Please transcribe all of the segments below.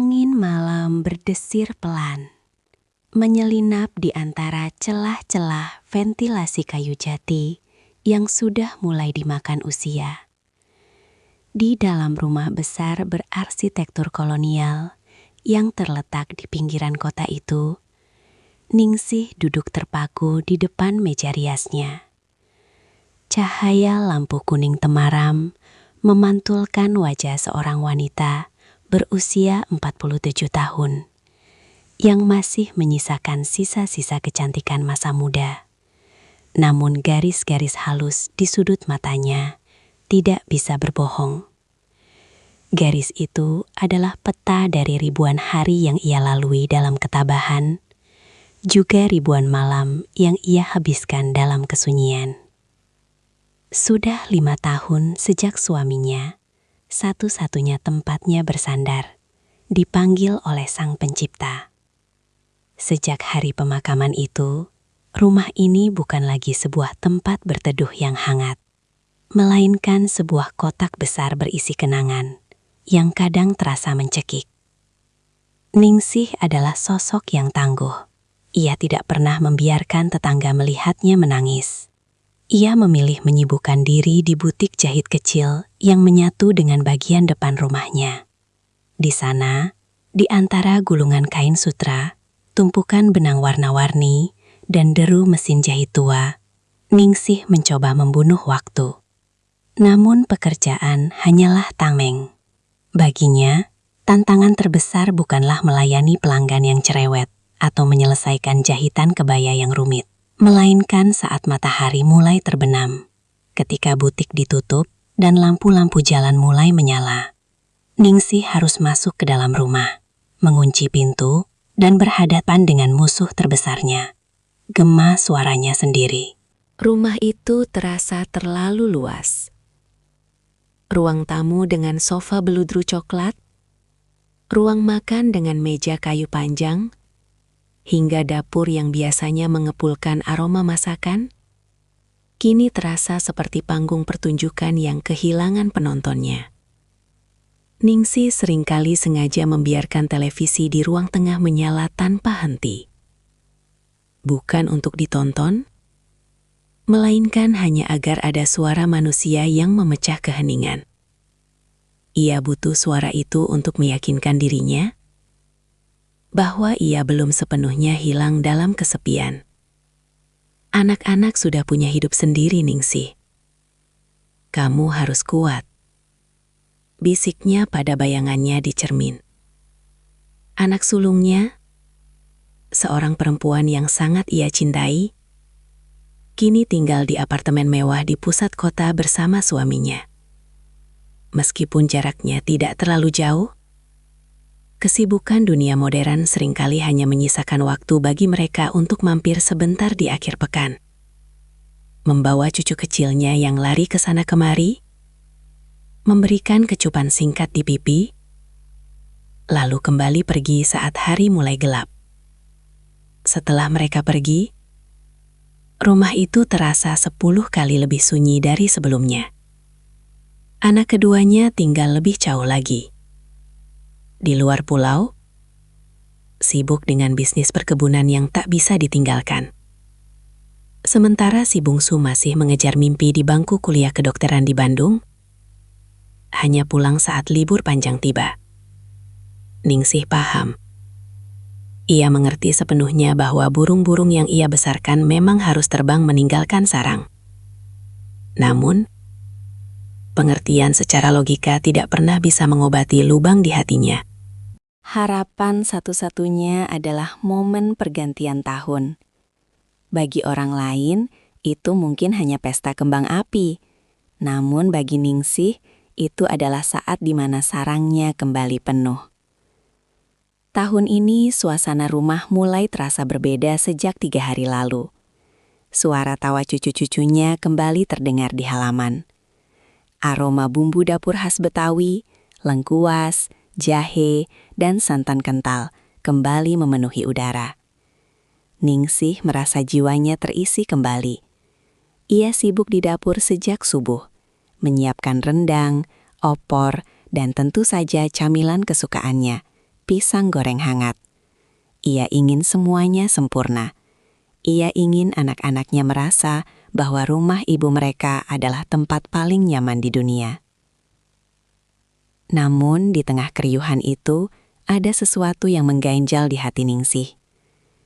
Angin malam berdesir pelan, menyelinap di antara celah-celah ventilasi kayu jati yang sudah mulai dimakan usia. Di dalam rumah besar berarsitektur kolonial yang terletak di pinggiran kota itu, Ningsih duduk terpaku di depan meja riasnya. Cahaya lampu kuning temaram memantulkan wajah seorang wanita berusia 47 tahun yang masih menyisakan sisa-sisa kecantikan masa muda. Namun garis-garis halus di sudut matanya tidak bisa berbohong. Garis itu adalah peta dari ribuan hari yang ia lalui dalam ketabahan, juga ribuan malam yang ia habiskan dalam kesunyian. Sudah 5 tahun sejak suaminya, satu-satunya tempatnya bersandar, dipanggil oleh Sang Pencipta. Sejak hari pemakaman itu, rumah ini bukan lagi sebuah tempat berteduh yang hangat, melainkan sebuah kotak besar berisi kenangan yang kadang terasa mencekik. Ningsih adalah sosok yang tangguh. Ia tidak pernah membiarkan tetangga melihatnya menangis. Ia memilih menyibukkan diri di butik jahit kecil yang menyatu dengan bagian depan rumahnya. Di sana, di antara gulungan kain sutra, tumpukan benang warna-warni, dan deru mesin jahit tua, Ningsih mencoba membunuh waktu. Namun pekerjaan hanyalah tameng. Baginya, tantangan terbesar bukanlah melayani pelanggan yang cerewet atau menyelesaikan jahitan kebaya yang rumit, melainkan saat matahari mulai terbenam, ketika butik ditutup dan lampu-lampu jalan mulai menyala. Ningsih harus masuk ke dalam rumah, mengunci pintu, dan berhadapan dengan musuh terbesarnya. Gema suaranya sendiri. Rumah itu terasa terlalu luas. Ruang tamu dengan sofa beludru coklat, ruang makan dengan meja kayu panjang, hingga dapur yang biasanya mengepulkan aroma masakan, kini terasa seperti panggung pertunjukan yang kehilangan penontonnya. Ningsih seringkali sengaja membiarkan televisi di ruang tengah menyala tanpa henti. Bukan untuk ditonton, melainkan hanya agar ada suara manusia yang memecah keheningan. Ia butuh suara itu untuk meyakinkan dirinya bahwa ia belum sepenuhnya hilang dalam kesepian. Anak-anak sudah punya hidup sendiri, Ningsih. Kamu harus kuat, bisiknya pada bayangannya di cermin. Anak sulungnya, seorang perempuan yang sangat ia cintai, kini tinggal di apartemen mewah di pusat kota bersama suaminya. Meskipun jaraknya tidak terlalu jauh, kesibukan dunia modern seringkali hanya menyisakan waktu bagi mereka untuk mampir sebentar di akhir pekan. Membawa cucu kecilnya yang lari ke sana kemari, memberikan kecupan singkat di pipi, lalu kembali pergi saat hari mulai gelap. Setelah mereka pergi, rumah itu terasa 10 kali lebih sunyi dari sebelumnya. Anak keduanya tinggal lebih jauh lagi. Di luar pulau, sibuk dengan bisnis perkebunan yang tak bisa ditinggalkan. Sementara si bungsu masih mengejar mimpi di bangku kuliah kedokteran di Bandung, hanya pulang saat libur panjang tiba. Ningsih paham. Ia mengerti sepenuhnya bahwa burung-burung yang ia besarkan memang harus terbang meninggalkan sarang. Namun, pengertian secara logika tidak pernah bisa mengobati lubang di hatinya. Harapan satu-satunya adalah momen pergantian tahun. Bagi orang lain, itu mungkin hanya pesta kembang api. Namun bagi Ningsih, itu adalah saat di mana sarangnya kembali penuh. Tahun ini suasana rumah mulai terasa berbeda sejak 3 hari lalu. Suara tawa cucu-cucunya kembali terdengar di halaman. Aroma bumbu dapur khas Betawi, lengkuas, jahe, dan santan kental kembali memenuhi udara. Ningsih merasa jiwanya terisi kembali. Ia sibuk di dapur sejak subuh, menyiapkan rendang, opor, dan tentu saja camilan kesukaannya, pisang goreng hangat. Ia ingin semuanya sempurna. Ia ingin anak-anaknya merasa bahwa rumah ibu mereka adalah tempat paling nyaman di dunia. Namun di tengah keriuhan itu, ada sesuatu yang mengganjal di hati Ningsih.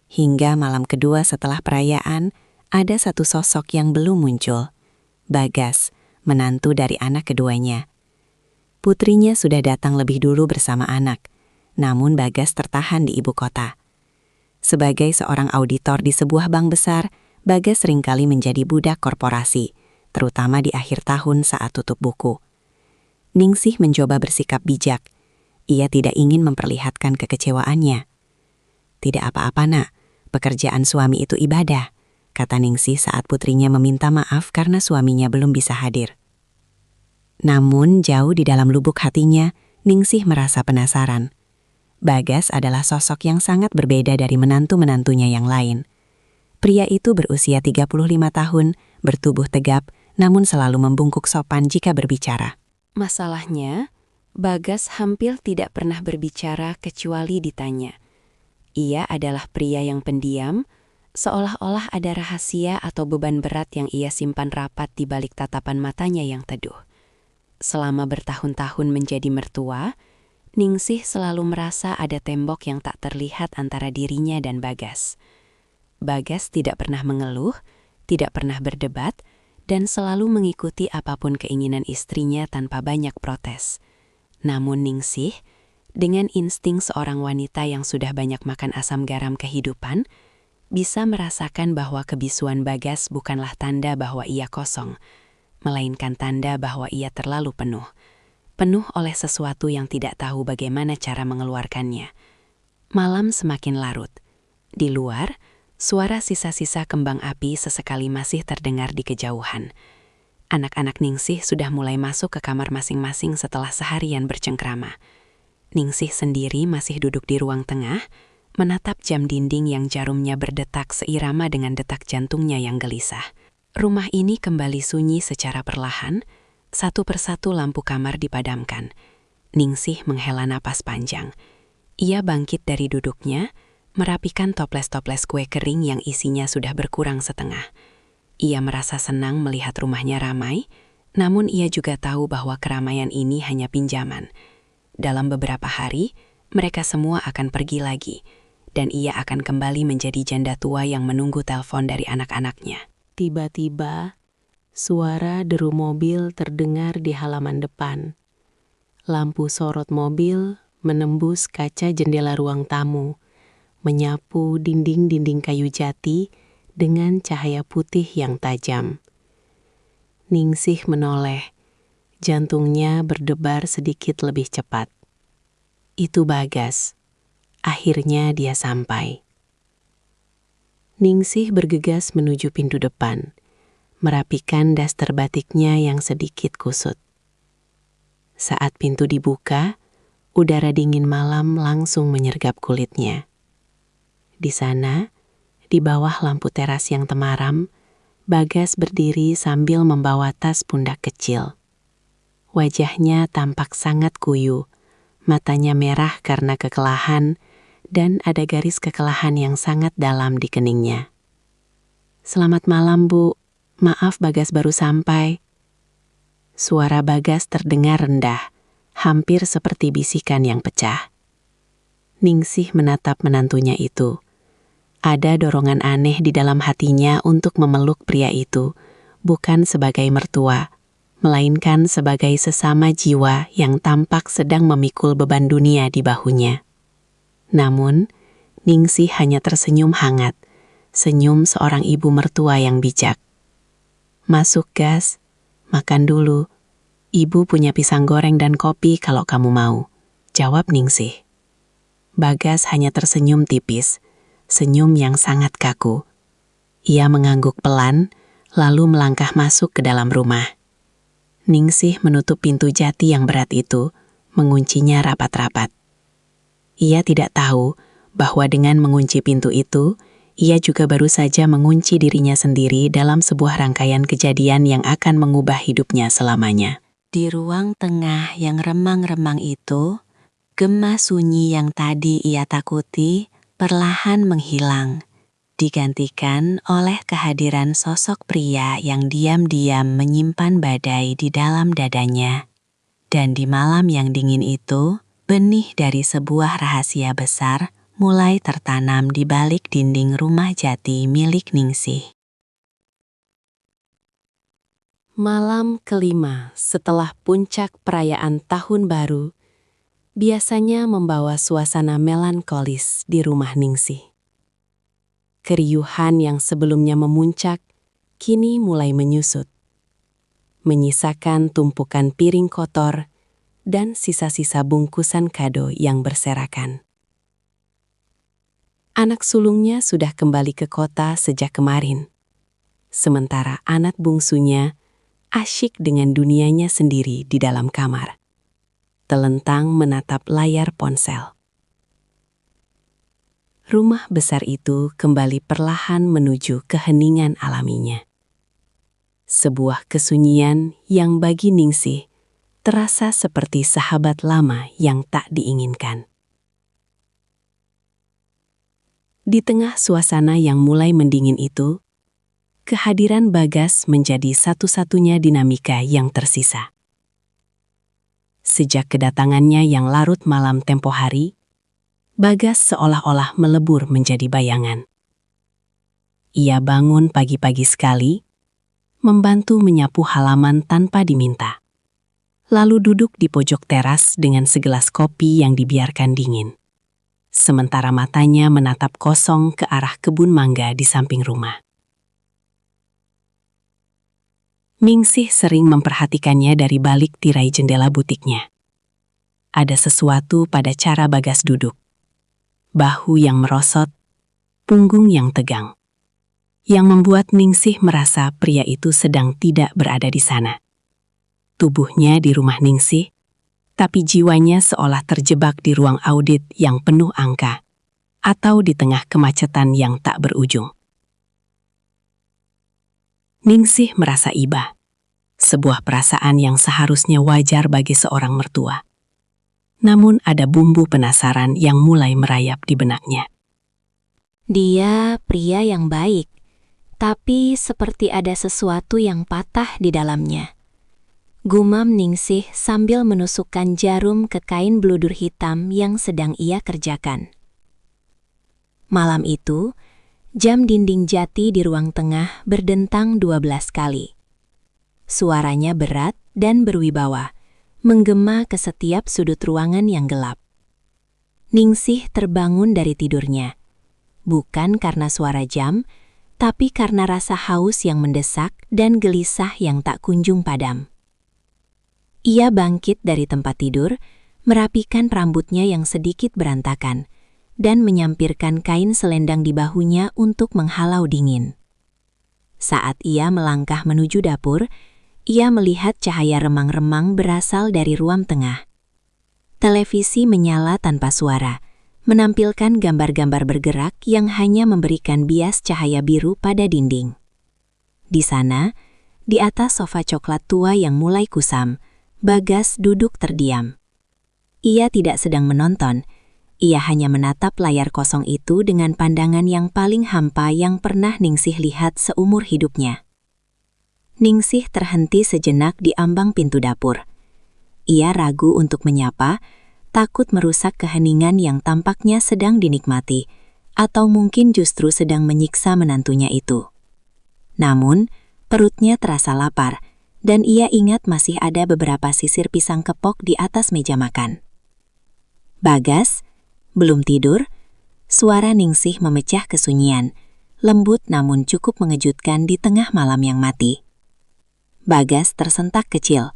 Hingga malam kedua setelah perayaan, ada satu sosok yang belum muncul. Bagas, menantu dari anak keduanya. Putrinya sudah datang lebih dulu bersama anak, namun Bagas tertahan di ibu kota. Sebagai seorang auditor di sebuah bank besar, Bagas seringkali menjadi budak korporasi, terutama di akhir tahun saat tutup buku. Ningsih mencoba bersikap bijak. Ia tidak ingin memperlihatkan kekecewaannya. "Tidak apa-apa, Nak. Pekerjaan suami itu ibadah," kata Ningsih saat putrinya meminta maaf karena suaminya belum bisa hadir. Namun jauh di dalam lubuk hatinya, Ningsih merasa penasaran. Bagas adalah sosok yang sangat berbeda dari menantu-menantunya yang lain. Pria itu berusia 35 tahun, bertubuh tegap, namun selalu membungkuk sopan jika berbicara. Masalahnya, Bagas hampir tidak pernah berbicara kecuali ditanya. Ia adalah pria yang pendiam, seolah-olah ada rahasia atau beban berat yang ia simpan rapat di balik tatapan matanya yang teduh. Selama bertahun-tahun menjadi mertua, Ningsih selalu merasa ada tembok yang tak terlihat antara dirinya dan Bagas. Bagas tidak pernah mengeluh, tidak pernah berdebat, dan selalu mengikuti apapun keinginan istrinya tanpa banyak protes. Namun Ningsih, dengan insting seorang wanita yang sudah banyak makan asam garam kehidupan, bisa merasakan bahwa kebisuan Bagas bukanlah tanda bahwa ia kosong, melainkan tanda bahwa ia terlalu penuh. Penuh oleh sesuatu yang tidak tahu bagaimana cara mengeluarkannya. Malam semakin larut. Di luar, suara sisa-sisa kembang api sesekali masih terdengar di kejauhan. Anak-anak Ningsih sudah mulai masuk ke kamar masing-masing setelah seharian bercengkrama. Ningsih sendiri masih duduk di ruang tengah, menatap jam dinding yang jarumnya berdetak seirama dengan detak jantungnya yang gelisah. Rumah ini kembali sunyi secara perlahan, satu persatu lampu kamar dipadamkan. Ningsih menghela napas panjang. Ia bangkit dari duduknya, merapikan toples-toples kue kering yang isinya sudah berkurang setengah. Ia merasa senang melihat rumahnya ramai, namun ia juga tahu bahwa keramaian ini hanya pinjaman. Dalam beberapa hari, mereka semua akan pergi lagi, dan ia akan kembali menjadi janda tua yang menunggu telepon dari anak-anaknya. Tiba-tiba, suara deru mobil terdengar di halaman depan. Lampu sorot mobil menembus kaca jendela ruang tamu, menyapu dinding-dinding kayu jati dengan cahaya putih yang tajam. Ningsih menoleh, jantungnya berdebar sedikit lebih cepat. Itu Bagas. Akhirnya dia sampai. Ningsih bergegas menuju pintu depan, merapikan daster batiknya yang sedikit kusut. Saat pintu dibuka, udara dingin malam langsung menyergap kulitnya. Di sana, di bawah lampu teras yang temaram, Bagas berdiri sambil membawa tas pundak kecil. Wajahnya tampak sangat kuyu, matanya merah karena kekelahan, dan ada garis kekelahan yang sangat dalam di keningnya. "Selamat malam, Bu. Maaf Bagas baru sampai." Suara Bagas terdengar rendah, hampir seperti bisikan yang pecah. Ningsih menatap menantunya itu. Ada dorongan aneh di dalam hatinya untuk memeluk pria itu, bukan sebagai mertua, melainkan sebagai sesama jiwa yang tampak sedang memikul beban dunia di bahunya. Namun, Ningsih hanya tersenyum hangat, senyum seorang ibu mertua yang bijak. "Masuk, Gas. Makan dulu. Ibu punya pisang goreng dan kopi kalau kamu mau," jawab Ningsih. Bagas hanya tersenyum tipis, senyum yang sangat kaku. Ia mengangguk pelan, lalu melangkah masuk ke dalam rumah. Ningsih menutup pintu jati yang berat itu, menguncinya rapat-rapat. Ia tidak tahu bahwa dengan mengunci pintu itu, ia juga baru saja mengunci dirinya sendiri dalam sebuah rangkaian kejadian yang akan mengubah hidupnya selamanya. Di ruang tengah yang remang-remang itu, Gema sunyi yang tadi ia takuti perlahan menghilang, digantikan oleh kehadiran sosok pria yang diam-diam menyimpan badai di dalam dadanya. Dan di malam yang dingin itu, benih dari sebuah rahasia besar mulai tertanam di balik dinding rumah jati milik Ningsih. Malam kelima setelah puncak perayaan Tahun Baru, biasanya membawa suasana melankolis di rumah Ningsih. Keriuhan yang sebelumnya memuncak, kini mulai menyusut, menyisakan tumpukan piring kotor dan sisa-sisa bungkusan kado yang berserakan. Anak sulungnya sudah kembali ke kota sejak kemarin, sementara anak bungsunya asyik dengan dunianya sendiri di dalam kamar, telentang menatap layar ponsel. Rumah besar itu kembali perlahan menuju keheningan alaminya. Sebuah kesunyian yang bagi Ningsih terasa seperti sahabat lama yang tak diinginkan. Di tengah suasana yang mulai mendingin itu, kehadiran Bagas menjadi satu-satunya dinamika yang tersisa. Sejak kedatangannya yang larut malam tempo hari, Bagas seolah-olah melebur menjadi bayangan. Ia bangun pagi-pagi sekali, membantu menyapu halaman tanpa diminta. Lalu duduk di pojok teras dengan segelas kopi yang dibiarkan dingin. Sementara matanya menatap kosong ke arah kebun mangga di samping rumah. Ningsih sering memperhatikannya dari balik tirai jendela butiknya. Ada sesuatu pada cara Bagas duduk. Bahu yang merosot, punggung yang tegang, yang membuat Ningsih merasa pria itu sedang tidak berada di sana. Tubuhnya di rumah Ningsih, tapi jiwanya seolah terjebak di ruang audit yang penuh angka, atau di tengah kemacetan yang tak berujung. Ningsih merasa iba, sebuah perasaan yang seharusnya wajar bagi seorang mertua. Namun ada bumbu penasaran yang mulai merayap di benaknya. Dia pria yang baik, tapi seperti ada sesuatu yang patah di dalamnya. Gumam Ningsih sambil menusukkan jarum ke kain bludur hitam yang sedang ia kerjakan. Malam itu, jam dinding jati di ruang tengah berdentang 12 kali. Suaranya berat dan berwibawa, menggema ke setiap sudut ruangan yang gelap. Ningsih terbangun dari tidurnya, bukan karena suara jam, tapi karena rasa haus yang mendesak dan gelisah yang tak kunjung padam. Ia bangkit dari tempat tidur, merapikan rambutnya yang sedikit berantakan, dan menyampirkan kain selendang di bahunya untuk menghalau dingin. Saat ia melangkah menuju dapur, ia melihat cahaya remang-remang berasal dari ruang tengah. Televisi menyala tanpa suara, menampilkan gambar-gambar bergerak yang hanya memberikan bias cahaya biru pada dinding. Di sana, di atas sofa coklat tua yang mulai kusam, Bagas duduk terdiam. Ia tidak sedang menonton, ia hanya menatap layar kosong itu dengan pandangan yang paling hampa yang pernah Ningsih lihat seumur hidupnya. Ningsih terhenti sejenak di ambang pintu dapur. Ia ragu untuk menyapa, takut merusak keheningan yang tampaknya sedang dinikmati, atau mungkin justru sedang menyiksa menantunya itu. Namun, perutnya terasa lapar, dan ia ingat masih ada beberapa sisir pisang kepok di atas meja makan. Bagas, belum tidur? Suara Ningsih memecah kesunyian, lembut namun cukup mengejutkan di tengah malam yang mati. Bagas tersentak kecil.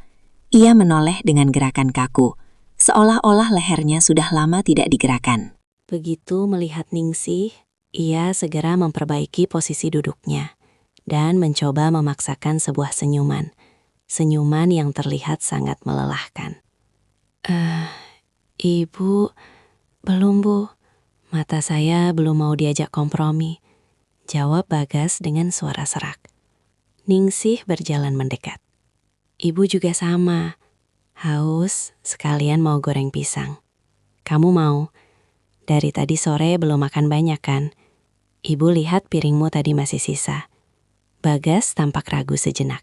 Ia menoleh dengan gerakan kaku, seolah-olah lehernya sudah lama tidak digerakkan. Begitu melihat Ningsih, ia segera memperbaiki posisi duduknya dan mencoba memaksakan sebuah senyuman. Senyuman yang terlihat sangat melelahkan. Ibu, belum Bu. Mata saya belum mau diajak kompromi, jawab Bagas dengan suara serak. Ningsih berjalan mendekat. Ibu juga sama, haus sekalian mau goreng pisang. Kamu mau? Dari tadi sore belum makan banyak kan? Ibu lihat piringmu tadi masih sisa. Bagas tampak ragu sejenak.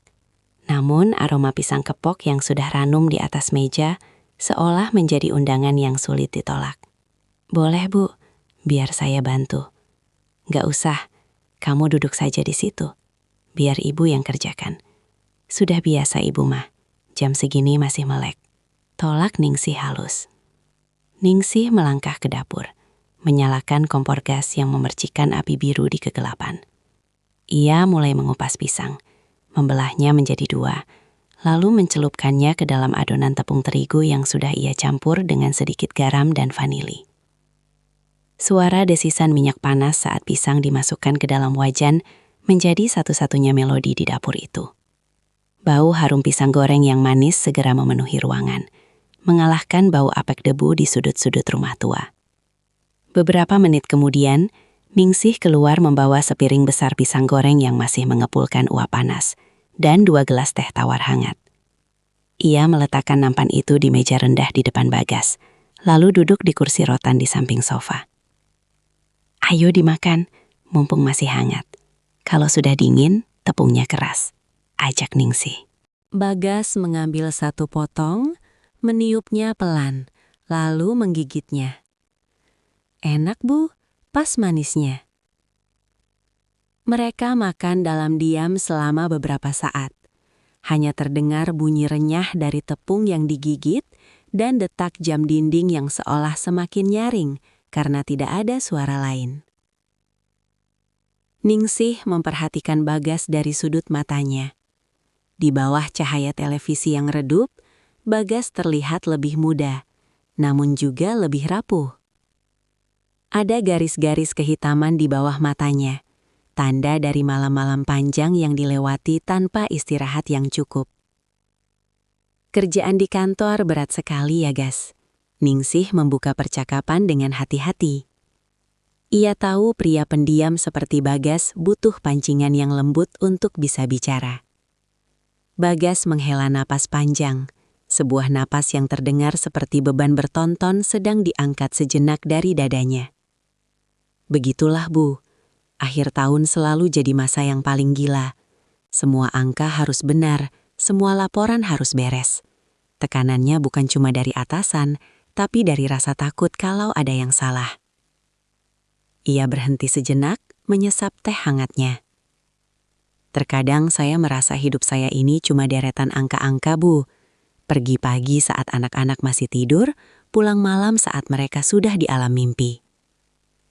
Namun aroma pisang kepok yang sudah ranum di atas meja seolah menjadi undangan yang sulit ditolak. Boleh Bu, biar saya bantu. Gak usah, kamu duduk saja di situ. Biar ibu yang kerjakan. Sudah biasa ibu mah, jam segini masih melek. Tolak Ningsih halus. Ningsih melangkah ke dapur, menyalakan kompor gas yang memercikan api biru di kegelapan. Ia mulai mengupas pisang, membelahnya menjadi 2, lalu mencelupkannya ke dalam adonan tepung terigu yang sudah ia campur dengan sedikit garam dan vanili. Suara desisan minyak panas saat pisang dimasukkan ke dalam wajan menjadi satu-satunya melodi di dapur itu. Bau harum pisang goreng yang manis segera memenuhi ruangan, mengalahkan bau apek debu di sudut-sudut rumah tua. Beberapa menit kemudian, Ningsih keluar membawa sepiring besar pisang goreng yang masih mengepulkan uap panas, dan 2 gelas teh tawar hangat. Ia meletakkan nampan itu di meja rendah di depan Bagas, lalu duduk di kursi rotan di samping sofa. Ayo dimakan, mumpung masih hangat. Kalau sudah dingin, tepungnya keras, ajak Ningsih. Bagas mengambil 1 potong, meniupnya pelan, lalu menggigitnya. Enak Bu, pas manisnya. Mereka makan dalam diam selama beberapa saat. Hanya terdengar bunyi renyah dari tepung yang digigit dan detak jam dinding yang seolah semakin nyaring karena tidak ada suara lain. Ningsih memperhatikan Bagas dari sudut matanya. Di bawah cahaya televisi yang redup, Bagas terlihat lebih muda, namun juga lebih rapuh. Ada garis-garis kehitaman di bawah matanya, tanda dari malam-malam panjang yang dilewati tanpa istirahat yang cukup. Kerjaan di kantor berat sekali ya, Gas. Ningsih membuka percakapan dengan hati-hati. Ia tahu pria pendiam seperti Bagas butuh pancingan yang lembut untuk bisa bicara. Bagas menghela napas panjang, sebuah napas yang terdengar seperti beban bertonton sedang diangkat sejenak dari dadanya. Begitulah Bu, akhir tahun selalu jadi masa yang paling gila. Semua angka harus benar, semua laporan harus beres. Tekanannya bukan cuma dari atasan, tapi dari rasa takut kalau ada yang salah. Ia berhenti sejenak, menyesap teh hangatnya. Terkadang saya merasa hidup saya ini cuma deretan angka-angka Bu. Pergi pagi saat anak-anak masih tidur, pulang malam saat mereka sudah di alam mimpi.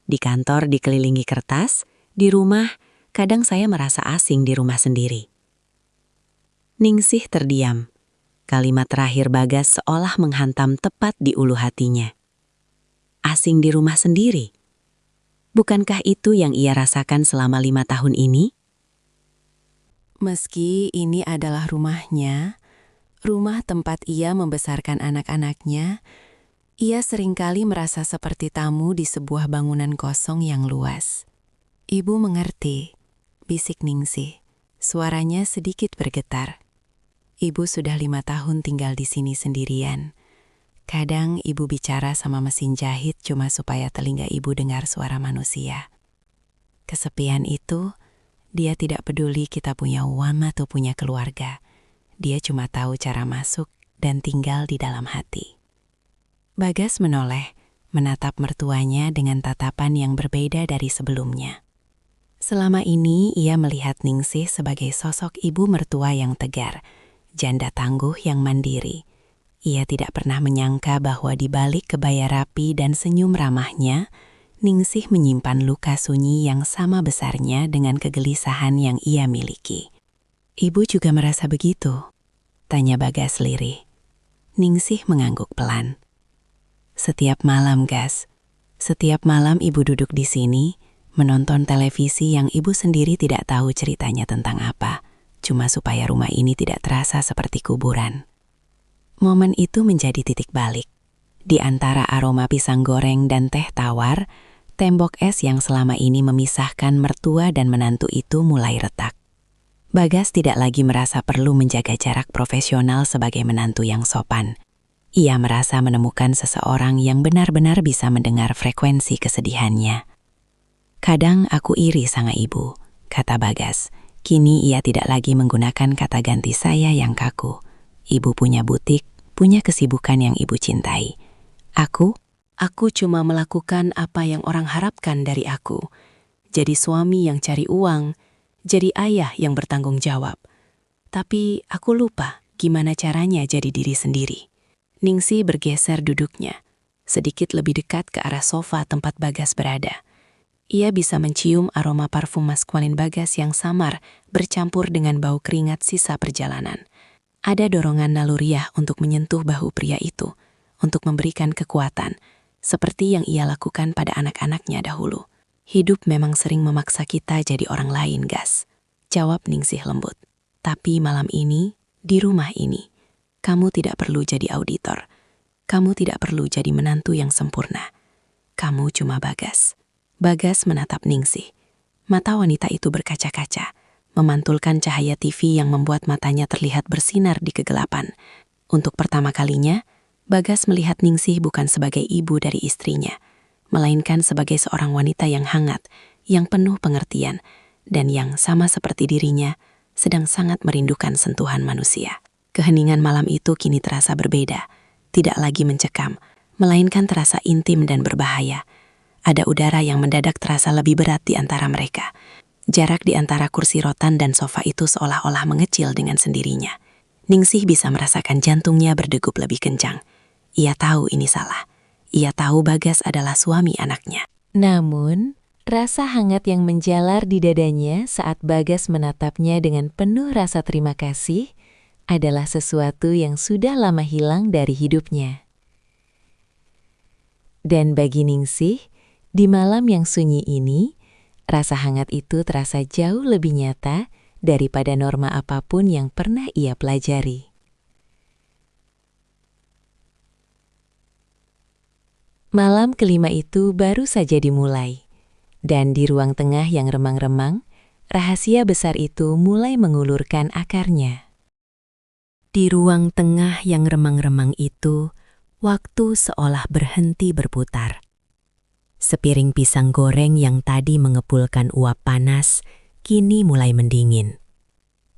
Di kantor dikelilingi kertas, di rumah kadang saya merasa asing di rumah sendiri. Ningsih terdiam. Kalimat terakhir Bagas seolah menghantam tepat di ulu hatinya. Asing di rumah sendiri? Bukankah itu yang ia rasakan selama 5 tahun ini? Meski ini adalah rumahnya, rumah tempat ia membesarkan anak-anaknya, ia seringkali merasa seperti tamu di sebuah bangunan kosong yang luas. Ibu mengerti, bisik Ningsih. Suaranya sedikit bergetar. Ibu sudah 5 tahun tinggal di sini sendirian. Kadang ibu bicara sama mesin jahit cuma supaya telinga ibu dengar suara manusia. Kesepian itu, dia tidak peduli kita punya uang atau punya keluarga. Dia cuma tahu cara masuk dan tinggal di dalam hati. Bagas menoleh, menatap mertuanya dengan tatapan yang berbeda dari sebelumnya. Selama ini ia melihat Ningsih sebagai sosok ibu mertua yang tegar, janda tangguh yang mandiri. Ia tidak pernah menyangka bahwa di balik kebaya rapi dan senyum ramahnya, Ningsih menyimpan luka sunyi yang sama besarnya dengan kegelisahan yang ia miliki. Ibu juga merasa begitu? Tanya Bagas lirih. Ningsih mengangguk pelan. Setiap malam, Gas. Setiap malam ibu duduk di sini, menonton televisi yang ibu sendiri tidak tahu ceritanya tentang apa, cuma supaya rumah ini tidak terasa seperti kuburan. Momen itu menjadi titik balik. Di antara aroma pisang goreng dan teh tawar, tembok es yang selama ini memisahkan mertua dan menantu itu mulai retak. Bagas tidak lagi merasa perlu menjaga jarak profesional sebagai menantu yang sopan. Ia merasa menemukan seseorang yang benar-benar bisa mendengar frekuensi kesedihannya. Kadang aku iri sama ibu, kata Bagas. Kini ia tidak lagi menggunakan kata ganti saya yang kaku. Ibu punya butik, punya kesibukan yang ibu cintai. Aku cuma melakukan apa yang orang harapkan dari aku. Jadi suami yang cari uang, jadi ayah yang bertanggung jawab. Tapi aku lupa gimana caranya jadi diri sendiri. Ningsih bergeser duduknya, sedikit lebih dekat ke arah sofa tempat Bagas berada. Ia bisa mencium aroma parfum maskulin Bagas yang samar bercampur dengan bau keringat sisa perjalanan. Ada dorongan naluriah untuk menyentuh bahu pria itu, untuk memberikan kekuatan, seperti yang ia lakukan pada anak-anaknya dahulu. Hidup memang sering memaksa kita jadi orang lain, Gas, jawab Ningsih lembut. Tapi malam ini, di rumah ini, kamu tidak perlu jadi auditor. Kamu tidak perlu jadi menantu yang sempurna. Kamu cuma Bagas. Bagas menatap Ningsih. Mata wanita itu berkaca-kaca, memantulkan cahaya TV yang membuat matanya terlihat bersinar di kegelapan. Untuk pertama kalinya, Bagas melihat Ningsih bukan sebagai ibu dari istrinya, melainkan sebagai seorang wanita yang hangat, yang penuh pengertian, dan yang sama seperti dirinya, sedang sangat merindukan sentuhan manusia. Keheningan malam itu kini terasa berbeda, tidak lagi mencekam, melainkan terasa intim dan berbahaya. Ada udara yang mendadak terasa lebih berat di antara mereka. Jarak di antara kursi rotan dan sofa itu seolah-olah mengecil dengan sendirinya. Ningsih bisa merasakan jantungnya berdegup lebih kencang. Ia tahu ini salah. Ia tahu Bagas adalah suami anaknya. Namun, rasa hangat yang menjalar di dadanya saat Bagas menatapnya dengan penuh rasa terima kasih adalah sesuatu yang sudah lama hilang dari hidupnya. Dan bagi Ningsih, di malam yang sunyi ini, rasa hangat itu terasa jauh lebih nyata daripada norma apapun yang pernah ia pelajari. Malam kelima itu baru saja dimulai, dan di ruang tengah yang remang-remang, rahasia besar itu mulai mengulurkan akarnya. Di ruang tengah yang remang-remang itu, waktu seolah berhenti berputar. Sepiring pisang goreng yang tadi mengepulkan uap panas, kini mulai mendingin.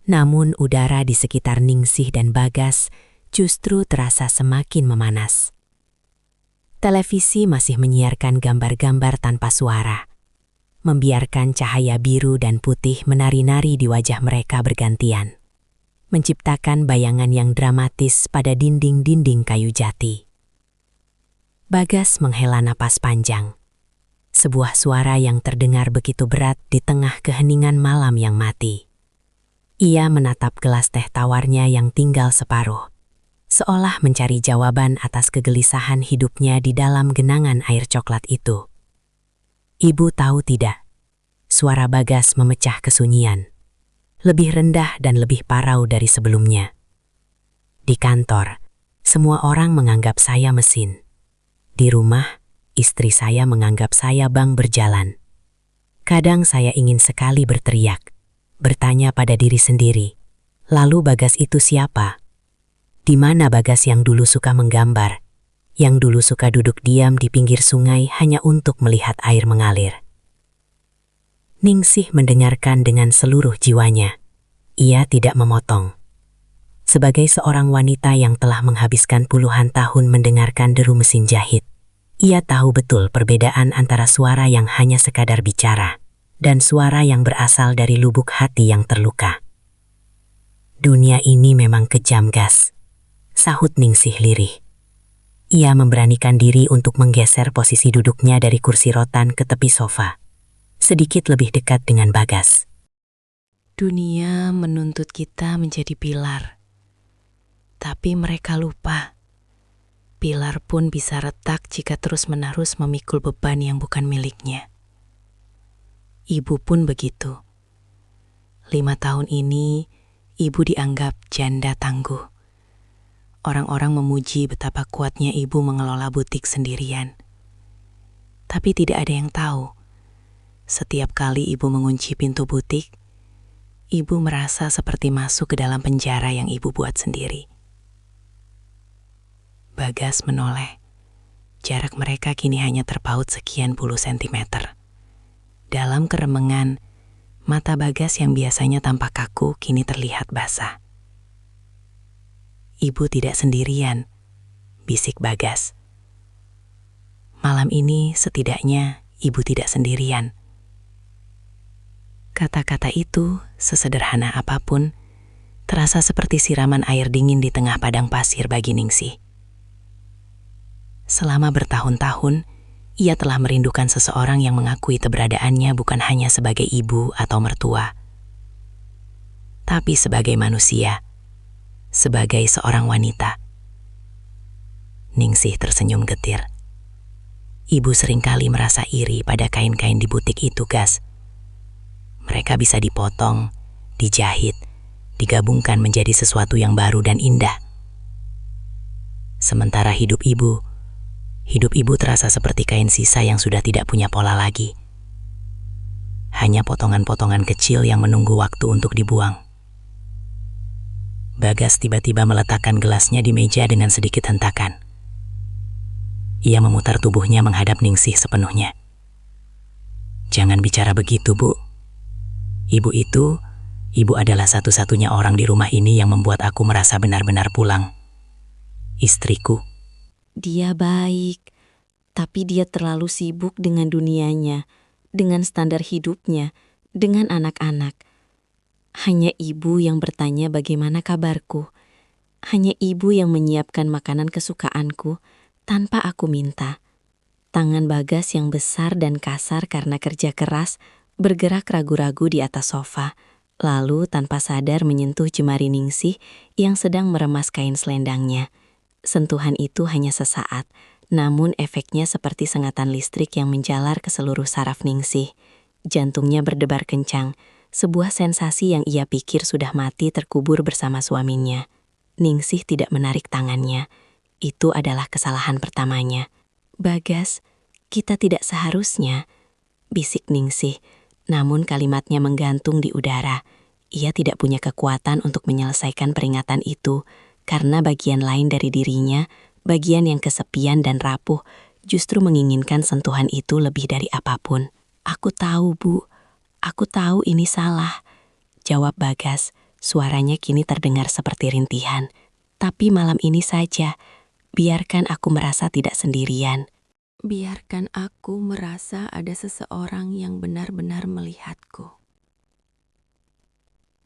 Namun udara di sekitar Ningsih dan Bagas justru terasa semakin memanas. Televisi masih menyiarkan gambar-gambar tanpa suara, membiarkan cahaya biru dan putih menari-nari di wajah mereka bergantian, menciptakan bayangan yang dramatis pada dinding-dinding kayu jati. Bagas menghela napas panjang. Sebuah suara yang terdengar begitu berat di tengah keheningan malam yang mati. Ia menatap gelas teh tawarnya yang tinggal separuh, seolah mencari jawaban atas kegelisahan hidupnya di dalam genangan air coklat itu. Ibu tahu tidak, suara Bagas memecah kesunyian, lebih rendah dan lebih parau dari sebelumnya. Di kantor, semua orang menganggap saya mesin. Di rumah, istri saya menganggap saya bank berjalan. Kadang saya ingin sekali berteriak, bertanya pada diri sendiri, lalu Bagas itu siapa? Di mana Bagas yang dulu suka menggambar, yang dulu suka duduk diam di pinggir sungai hanya untuk melihat air mengalir? Ningsih mendengarkan dengan seluruh jiwanya. Ia tidak memotong. Sebagai seorang wanita yang telah menghabiskan puluhan tahun mendengarkan deru mesin jahit, ia tahu betul perbedaan antara suara yang hanya sekadar bicara dan suara yang berasal dari lubuk hati yang terluka. Dunia ini memang kejam, Gas, sahut Ningsih lirih. Ia memberanikan diri untuk menggeser posisi duduknya dari kursi rotan ke tepi sofa, sedikit lebih dekat dengan Bagas. Dunia menuntut kita menjadi pilar, tapi mereka lupa. Pilar pun bisa retak jika terus-menerus memikul beban yang bukan miliknya. Ibu pun begitu. 5 tahun ini, ibu dianggap janda tangguh. Orang-orang memuji betapa kuatnya ibu mengelola butik sendirian. Tapi tidak ada yang tahu, setiap kali ibu mengunci pintu butik, ibu merasa seperti masuk ke dalam penjara yang ibu buat sendiri. Bagas menoleh. Jarak mereka kini hanya terpaut sekian puluh sentimeter. Dalam keremengan, mata Bagas yang biasanya tampak kaku kini terlihat basah. "Ibu tidak sendirian," bisik Bagas. "Malam ini setidaknya ibu tidak sendirian." Kata-kata itu, sesederhana apapun, terasa seperti siraman air dingin di tengah padang pasir bagi Ningsih. Selama bertahun-tahun, ia telah merindukan seseorang yang mengakui keberadaannya bukan hanya sebagai ibu atau mertua, tapi sebagai manusia, sebagai seorang wanita. Ningsih tersenyum getir. Ibu seringkali merasa iri pada kain-kain di butik itu, Gas. Mereka bisa dipotong, dijahit, digabungkan menjadi sesuatu yang baru dan indah. Sementara hidup ibu terasa seperti kain sisa yang sudah tidak punya pola lagi. Hanya potongan-potongan kecil yang menunggu waktu untuk dibuang. Bagas tiba-tiba meletakkan gelasnya di meja dengan sedikit hentakan. Ia memutar tubuhnya menghadap Ningsih sepenuhnya. "Jangan bicara begitu, Bu. Ibu adalah satu-satunya orang di rumah ini yang membuat aku merasa benar-benar pulang. Istriku." Dia baik, tapi dia terlalu sibuk dengan dunianya, dengan standar hidupnya, dengan anak-anak. Hanya ibu yang bertanya bagaimana kabarku. Hanya ibu yang menyiapkan makanan kesukaanku tanpa aku minta. Tangan Bagas yang besar dan kasar karena kerja keras bergerak ragu-ragu di atas sofa, lalu tanpa sadar menyentuh jemari Ningsih yang sedang meremas kain selendangnya. Sentuhan itu hanya sesaat, namun efeknya seperti sengatan listrik yang menjalar ke seluruh saraf Ningsih. Jantungnya berdebar kencang, sebuah sensasi yang ia pikir sudah mati terkubur bersama suaminya. Ningsih tidak menarik tangannya. Itu adalah kesalahan pertamanya. "Bagas, kita tidak seharusnya," bisik Ningsih, namun kalimatnya menggantung di udara. Ia tidak punya kekuatan untuk menyelesaikan peringatan itu, karena bagian lain dari dirinya, bagian yang kesepian dan rapuh, justru menginginkan sentuhan itu lebih dari apapun. "Aku tahu, Bu. Aku tahu ini salah," jawab Bagas. Suaranya kini terdengar seperti rintihan. "Tapi malam ini saja, biarkan aku merasa tidak sendirian. Biarkan aku merasa ada seseorang yang benar-benar melihatku."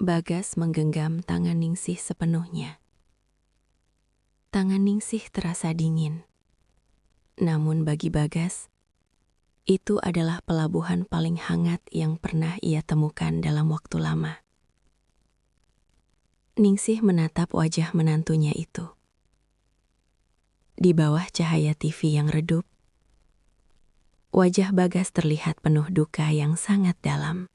Bagas menggenggam tangan Ningsih sepenuhnya. Tangan Ningsih terasa dingin. Namun bagi Bagas, itu adalah pelabuhan paling hangat yang pernah ia temukan dalam waktu lama. Ningsih menatap wajah menantunya itu. Di bawah cahaya TV yang redup, wajah Bagas terlihat penuh duka yang sangat dalam.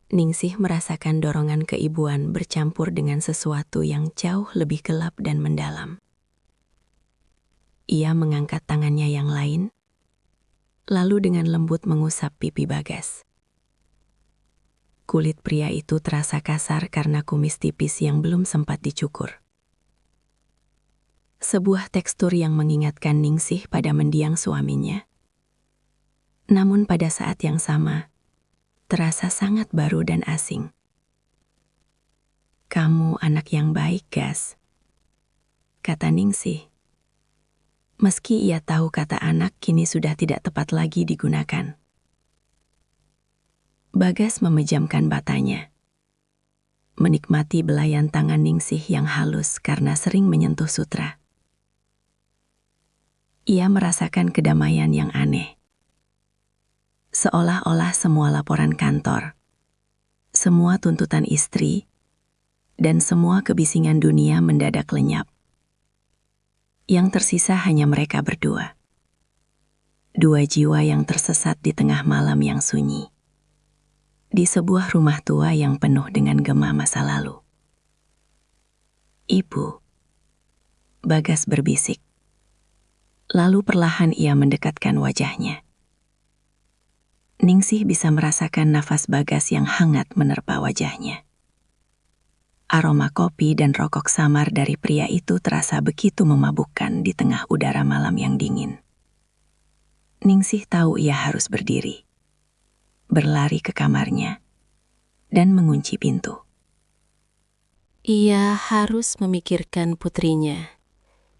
Ningsih merasakan dorongan keibuan bercampur dengan sesuatu yang jauh lebih gelap dan mendalam. Ia mengangkat tangannya yang lain, lalu dengan lembut mengusap pipi Bagas. Kulit pria itu terasa kasar karena kumis tipis yang belum sempat dicukur. Sebuah tekstur yang mengingatkan Ningsih pada mendiang suaminya. Namun pada saat yang sama, terasa sangat baru dan asing. "Kamu anak yang baik, Gas," kata Ningsih. Meski ia tahu kata anak kini sudah tidak tepat lagi digunakan. Bagas memejamkan matanya, menikmati belayan tangan Ningsih yang halus karena sering menyentuh sutra. Ia merasakan kedamaian yang aneh. Seolah-olah semua laporan kantor, semua tuntutan istri, dan semua kebisingan dunia mendadak lenyap. Yang tersisa hanya mereka berdua. Dua jiwa yang tersesat di tengah malam yang sunyi. Di sebuah rumah tua yang penuh dengan gema masa lalu. "Ibu," Bagas berbisik. Lalu perlahan ia mendekatkan wajahnya. Ningsih bisa merasakan nafas Bagas yang hangat menerpa wajahnya. Aroma kopi dan rokok samar dari pria itu terasa begitu memabukkan di tengah udara malam yang dingin. Ningsih tahu ia harus berdiri, berlari ke kamarnya, dan mengunci pintu. Ia harus memikirkan putrinya.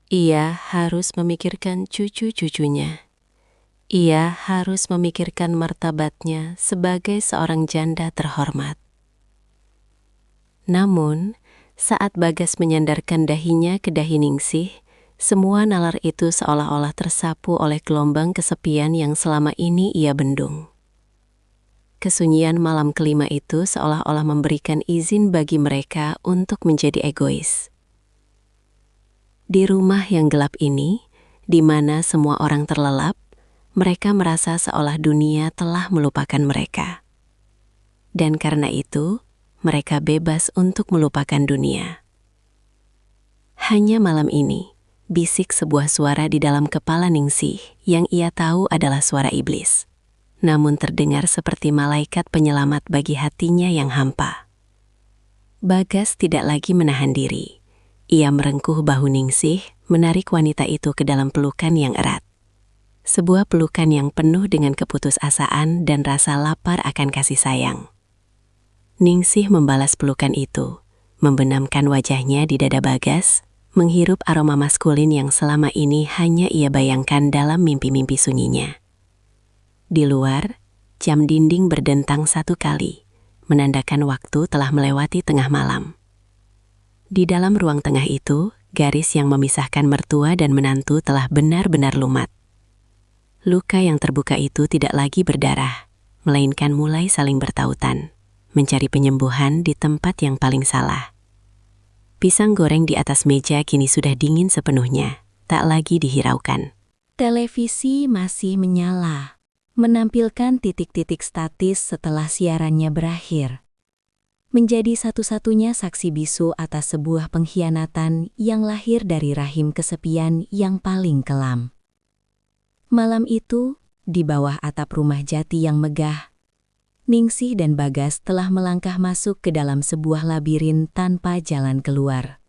Ia harus memikirkan cucu-cucunya. Ia harus memikirkan martabatnya sebagai seorang janda terhormat. Namun, saat Bagas menyandarkan dahinya ke dahi Ningsih, semua nalar itu seolah-olah tersapu oleh gelombang kesepian yang selama ini ia bendung. Kesunyian malam kelima itu seolah-olah memberikan izin bagi mereka untuk menjadi egois. Di rumah yang gelap ini, di mana semua orang terlelap, mereka merasa seolah dunia telah melupakan mereka. Dan karena itu, mereka bebas untuk melupakan dunia. Hanya malam ini, bisik sebuah suara di dalam kepala Ningsih yang ia tahu adalah suara iblis. Namun terdengar seperti malaikat penyelamat bagi hatinya yang hampa. Bagas tidak lagi menahan diri. Ia merengkuh bahu Ningsih, menarik wanita itu ke dalam pelukan yang erat. Sebuah pelukan yang penuh dengan keputusasaan dan rasa lapar akan kasih sayang. Ningsih membalas pelukan itu, membenamkan wajahnya di dada Bagas, menghirup aroma maskulin yang selama ini hanya ia bayangkan dalam mimpi-mimpi sunyinya. Di luar, jam dinding berdentang satu kali, menandakan waktu telah melewati tengah malam. Di dalam ruang tengah itu, garis yang memisahkan mertua dan menantu telah benar-benar lumat. Luka yang terbuka itu tidak lagi berdarah, melainkan mulai saling bertautan, mencari penyembuhan di tempat yang paling salah. Pisang goreng di atas meja kini sudah dingin sepenuhnya, tak lagi dihiraukan. Televisi masih menyala, menampilkan titik-titik statis setelah siarannya berakhir. Menjadi satu-satunya saksi bisu atas sebuah pengkhianatan yang lahir dari rahim kesepian yang paling kelam. Malam itu, di bawah atap rumah jati yang megah, Ningsih dan Bagas telah melangkah masuk ke dalam sebuah labirin tanpa jalan keluar.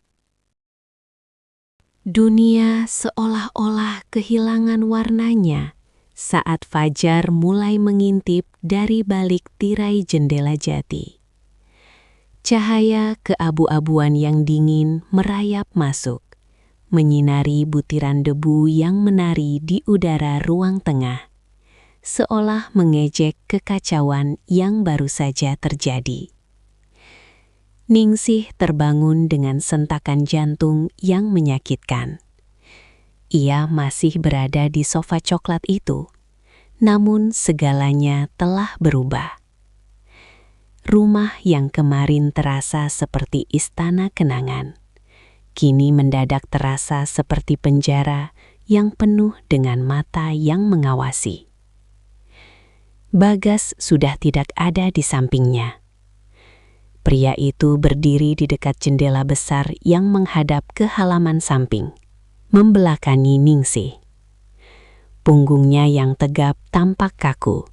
Dunia seolah-olah kehilangan warnanya saat fajar mulai mengintip dari balik tirai jendela jati. Cahaya keabu-abuan yang dingin merayap masuk, menyinari butiran debu yang menari di udara ruang tengah, seolah mengejek kekacauan yang baru saja terjadi. Ningsih terbangun dengan sentakan jantung yang menyakitkan. Ia masih berada di sofa coklat itu, namun segalanya telah berubah. Rumah yang kemarin terasa seperti istana kenangan, kini mendadak terasa seperti penjara yang penuh dengan mata yang mengawasi. Bagas sudah tidak ada di sampingnya. Pria itu berdiri di dekat jendela besar yang menghadap ke halaman samping, membelakangi Ningsih. Punggungnya yang tegap tampak kaku,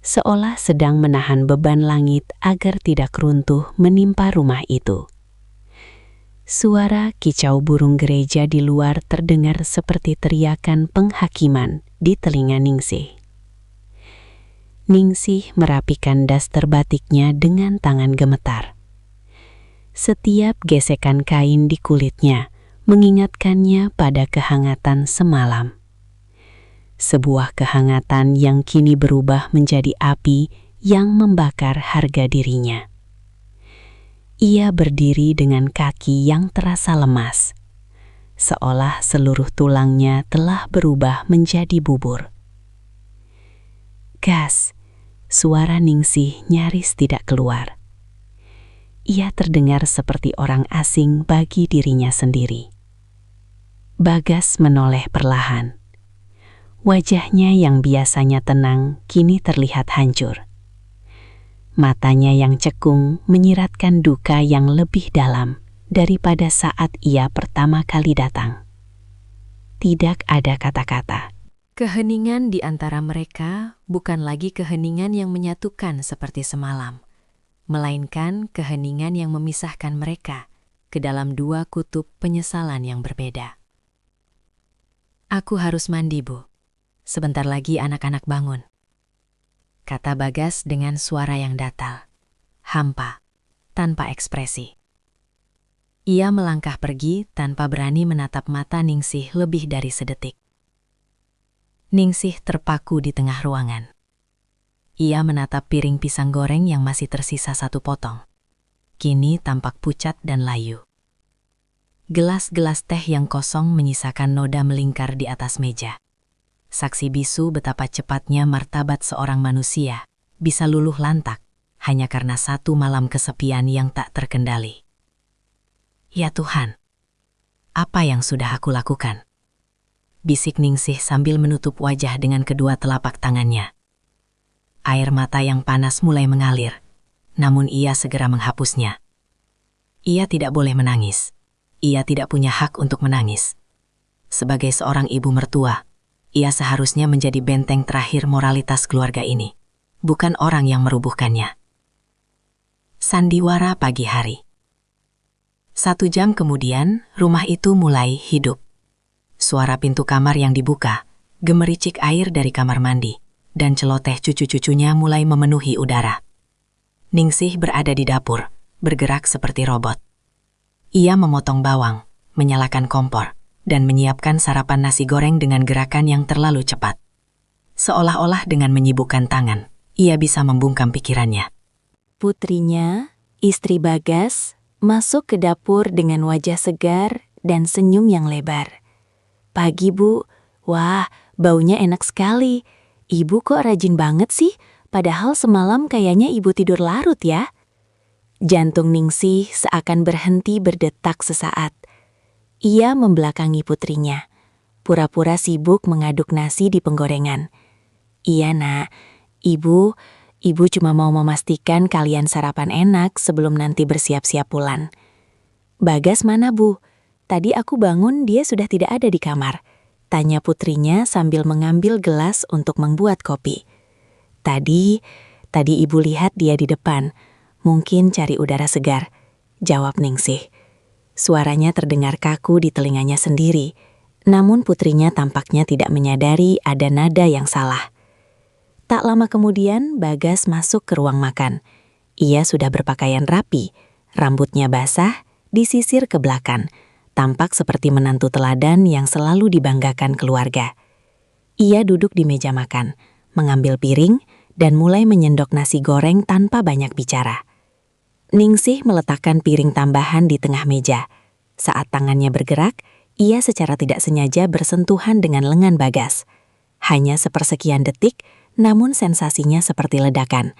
seolah sedang menahan beban langit agar tidak runtuh menimpa rumah itu. Suara kicau burung gereja di luar terdengar seperti teriakan penghakiman di telinga Ningsih. Ningsih merapikan daster batiknya dengan tangan gemetar. Setiap gesekan kain di kulitnya mengingatkannya pada kehangatan semalam. Sebuah kehangatan yang kini berubah menjadi api yang membakar harga dirinya. Ia berdiri dengan kaki yang terasa lemas, seolah seluruh tulangnya telah berubah menjadi bubur. Gas! Suara Ningsih nyaris tidak keluar. Ia terdengar seperti orang asing bagi dirinya sendiri. Bagas menoleh perlahan. Wajahnya yang biasanya tenang kini terlihat hancur. Matanya yang cekung menyiratkan duka yang lebih dalam daripada saat ia pertama kali datang. Tidak ada kata-kata. Keheningan di antara mereka bukan lagi keheningan yang menyatukan seperti semalam, melainkan keheningan yang memisahkan mereka. ke dalam dua kutub penyesalan yang berbeda. "Aku harus mandi, Bu. Sebentar lagi anak-anak bangun," kata Bagas dengan suara yang datal, hampa, tanpa ekspresi. Ia melangkah pergi tanpa berani menatap mata Ningsih lebih dari sedetik. Ningsih terpaku di tengah ruangan. Ia menatap piring pisang goreng yang masih tersisa satu potong. Kini tampak pucat dan layu. Gelas-gelas teh yang kosong menyisakan noda melingkar di atas meja. Saksi bisu betapa cepatnya martabat seorang manusia bisa luluh lantak hanya karena satu malam kesepian yang tak terkendali. "Ya Tuhan, apa yang sudah aku lakukan?" bisik Ningsih sambil menutup wajah dengan kedua telapak tangannya. Air mata yang panas mulai mengalir, namun ia segera menghapusnya. Ia tidak boleh menangis. Ia tidak punya hak untuk menangis. Sebagai seorang ibu mertua, ia seharusnya menjadi benteng terakhir moralitas keluarga ini, bukan orang yang merubuhkannya. Sandiwara pagi hari. 1 jam kemudian, rumah itu mulai hidup. Suara pintu kamar yang dibuka, gemericik air dari kamar mandi, dan celoteh cucu-cucunya mulai memenuhi udara. Ningsih berada di dapur, bergerak seperti robot. Ia memotong bawang, menyalakan kompor, dan menyiapkan sarapan nasi goreng dengan gerakan yang terlalu cepat. Seolah-olah dengan menyibukkan tangan, ia bisa membungkam pikirannya. Putrinya, istri Bagas, masuk ke dapur dengan wajah segar dan senyum yang lebar. "Pagi, Bu. Wah, baunya enak sekali. Ibu kok rajin banget sih? Padahal semalam kayaknya ibu tidur larut ya." Jantung Ningsih seakan berhenti berdetak sesaat. Ia membelakangi putrinya, pura-pura sibuk mengaduk nasi di penggorengan. "Iya, Nak. Ibu cuma mau memastikan kalian sarapan enak sebelum nanti bersiap-siap pulang." "Bagas mana, Bu? Tadi aku bangun dia sudah tidak ada di kamar," tanya putrinya sambil mengambil gelas untuk membuat kopi. Tadi ibu lihat dia di depan, mungkin cari udara segar," jawab Ningsih. Suaranya terdengar kaku di telinganya sendiri, namun putrinya tampaknya tidak menyadari ada nada yang salah. Tak lama kemudian, Bagas masuk ke ruang makan. Ia sudah berpakaian rapi, rambutnya basah, disisir ke belakang, tampak seperti menantu teladan yang selalu dibanggakan keluarga. Ia duduk di meja makan, mengambil piring, dan mulai menyendok nasi goreng tanpa banyak bicara. Ningsih meletakkan piring tambahan di tengah meja. Saat tangannya bergerak, ia secara tidak sengaja bersentuhan dengan lengan Bagas. Hanya sepersekian detik, namun sensasinya seperti ledakan.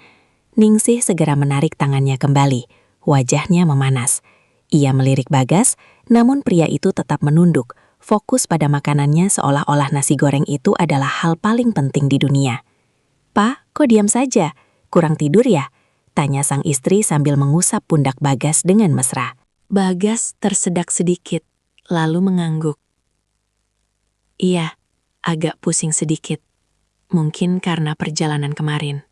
Ningsih segera menarik tangannya kembali, wajahnya memanas. Ia melirik Bagas, namun pria itu tetap menunduk, fokus pada makanannya seolah-olah nasi goreng itu adalah hal paling penting di dunia. "Pak, kok diam saja? Kurang tidur ya?" tanya sang istri sambil mengusap pundak Bagas dengan mesra. Bagas tersedak sedikit, lalu mengangguk. "Iya, agak pusing sedikit. Mungkin karena perjalanan kemarin."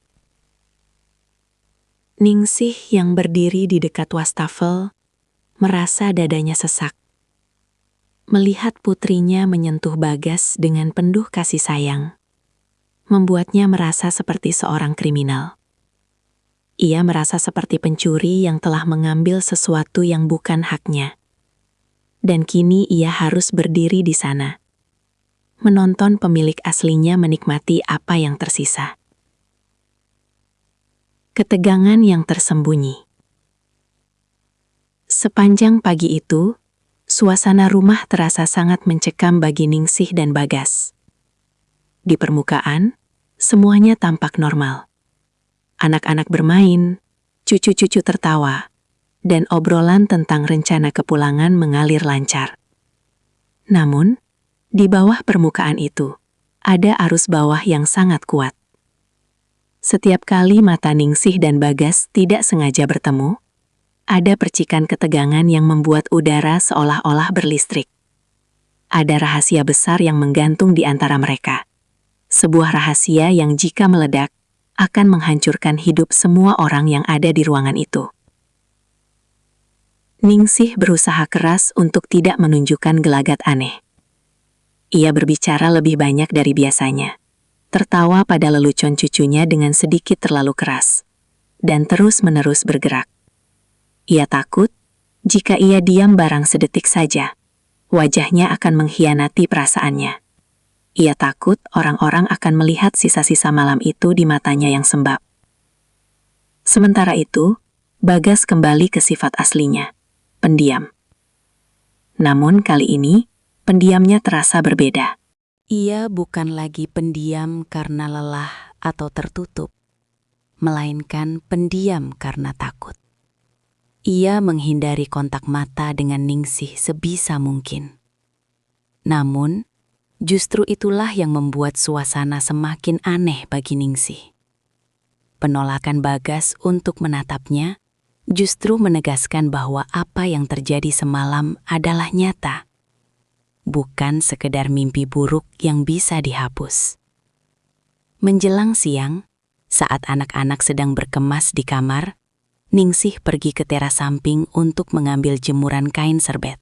Ningsih yang berdiri di dekat wastafel merasa dadanya sesak. Melihat putrinya menyentuh Bagas dengan penuh kasih sayang, membuatnya merasa seperti seorang kriminal. Ia merasa seperti pencuri yang telah mengambil sesuatu yang bukan haknya. Dan kini ia harus berdiri di sana, menonton pemilik aslinya menikmati apa yang tersisa. Ketegangan yang tersembunyi. Sepanjang pagi itu, suasana rumah terasa sangat mencekam bagi Ningsih dan Bagas. Di permukaan, semuanya tampak normal. Anak-anak bermain, cucu-cucu tertawa, dan obrolan tentang rencana kepulangan mengalir lancar. Namun, di bawah permukaan itu, ada arus bawah yang sangat kuat. Setiap kali mata Ningsih dan Bagas tidak sengaja bertemu, ada percikan ketegangan yang membuat udara seolah-olah berlistrik. Ada rahasia besar yang menggantung di antara mereka. Sebuah rahasia yang jika meledak, akan menghancurkan hidup semua orang yang ada di ruangan itu. Ningsih berusaha keras untuk tidak menunjukkan gelagat aneh. Ia berbicara lebih banyak dari biasanya, tertawa pada lelucon cucunya dengan sedikit terlalu keras, dan terus-menerus bergerak. Ia takut, jika ia diam barang sedetik saja, wajahnya akan mengkhianati perasaannya. Ia takut orang-orang akan melihat sisa-sisa malam itu di matanya yang sembab. Sementara itu, Bagas kembali ke sifat aslinya, pendiam. Namun kali ini, pendiamnya terasa berbeda. Ia bukan lagi pendiam karena lelah atau tertutup, melainkan pendiam karena takut. Ia menghindari kontak mata dengan Ningsih sebisa mungkin. Namun, justru itulah yang membuat suasana semakin aneh bagi Ningsih. Penolakan Bagas untuk menatapnya justru menegaskan bahwa apa yang terjadi semalam adalah nyata, bukan sekedar mimpi buruk yang bisa dihapus. Menjelang siang, saat anak-anak sedang berkemas di kamar, Ningsih pergi ke teras samping untuk mengambil jemuran kain serbet.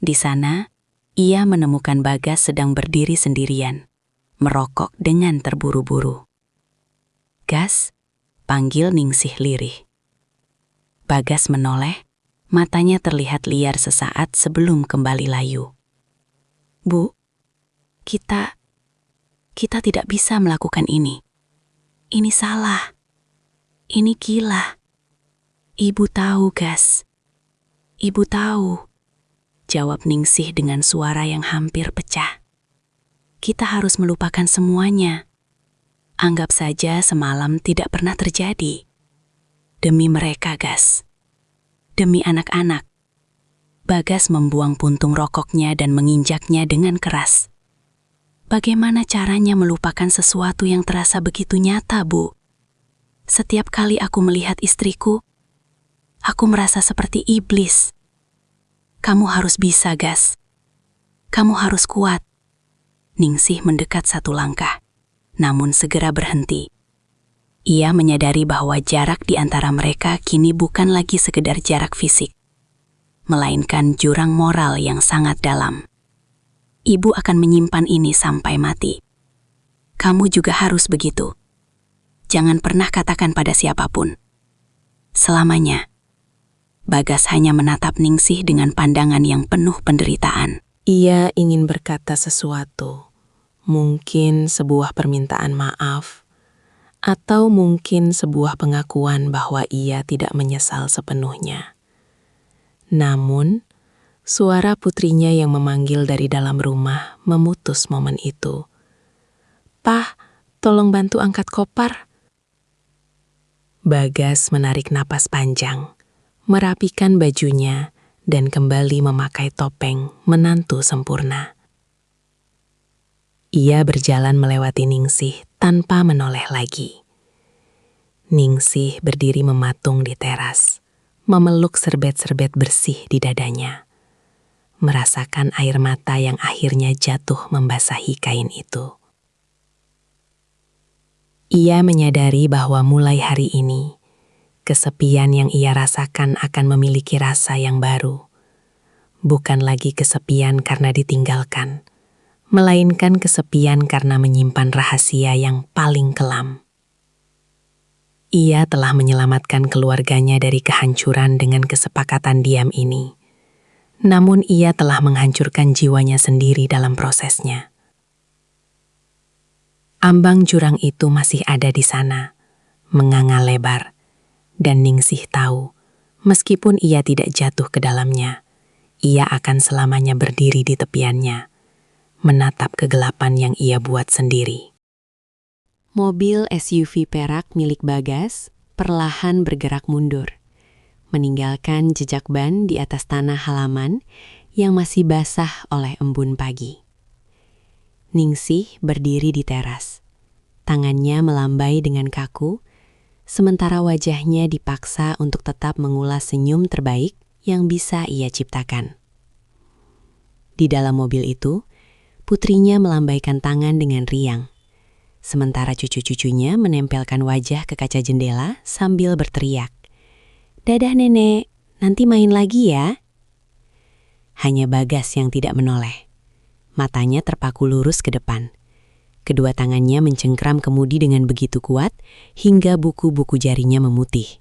Di sana, ia menemukan Bagas sedang berdiri sendirian, merokok dengan terburu-buru. "Gas," panggil Ningsih lirih. Bagas menoleh, matanya terlihat liar sesaat sebelum kembali layu. "Bu, kita tidak bisa melakukan ini. Ini salah. Ini gila. Ibu tahu, Gas. Ibu tahu," jawab Ningsih dengan suara yang hampir pecah. "Kita harus melupakan semuanya. Anggap saja semalam tidak pernah terjadi. Demi mereka, Gas. Demi anak-anak." Bagas membuang puntung rokoknya dan menginjaknya dengan keras. "Bagaimana caranya melupakan sesuatu yang terasa begitu nyata, Bu? Setiap kali aku melihat istriku, aku merasa seperti iblis. Kamu harus bisa, Gas. Kamu harus kuat." Ningsih mendekat satu langkah, namun segera berhenti. Ia menyadari bahwa jarak di antara mereka kini bukan lagi sekedar jarak fisik, melainkan jurang moral yang sangat dalam. "Ibu akan menyimpan ini sampai mati. Kamu juga harus begitu. Jangan pernah katakan pada siapapun. Selamanya." Bagas hanya menatap Ningsih dengan pandangan yang penuh penderitaan. Ia ingin berkata sesuatu, mungkin sebuah permintaan maaf, atau mungkin sebuah pengakuan bahwa ia tidak menyesal sepenuhnya. Namun, suara putrinya yang memanggil dari dalam rumah memutus momen itu. "Pah, tolong bantu angkat kopar." Bagas menarik napas panjang, merapikan bajunya, dan kembali memakai topeng menantu sempurna. Ia berjalan melewati Ningsih tanpa menoleh lagi. Ningsih berdiri mematung di teras, memeluk serbet-serbet bersih di dadanya, merasakan air mata yang akhirnya jatuh membasahi kain itu. Ia menyadari bahwa mulai hari ini, kesepian yang ia rasakan akan memiliki rasa yang baru. Bukan lagi kesepian karena ditinggalkan, melainkan kesepian karena menyimpan rahasia yang paling kelam. Ia telah menyelamatkan keluarganya dari kehancuran dengan kesepakatan diam ini. Namun ia telah menghancurkan jiwanya sendiri dalam prosesnya. Ambang jurang itu masih ada di sana, menganga lebar. Dan Ningsih tahu, meskipun ia tidak jatuh ke dalamnya, ia akan selamanya berdiri di tepiannya, menatap kegelapan yang ia buat sendiri. Mobil SUV perak milik Bagas perlahan bergerak mundur, meninggalkan jejak ban di atas tanah halaman yang masih basah oleh embun pagi. Ningsih berdiri di teras, tangannya melambai dengan kaku, sementara wajahnya dipaksa untuk tetap mengulas senyum terbaik yang bisa ia ciptakan. Di dalam mobil itu, putrinya melambaikan tangan dengan riang, sementara cucu-cucunya menempelkan wajah ke kaca jendela sambil berteriak, "Dadah nenek, nanti main lagi ya. Hanya Bagas yang tidak menoleh. Matanya terpaku lurus ke depan. Kedua tangannya mencengkram kemudi dengan begitu kuat hingga buku-buku jarinya memutih.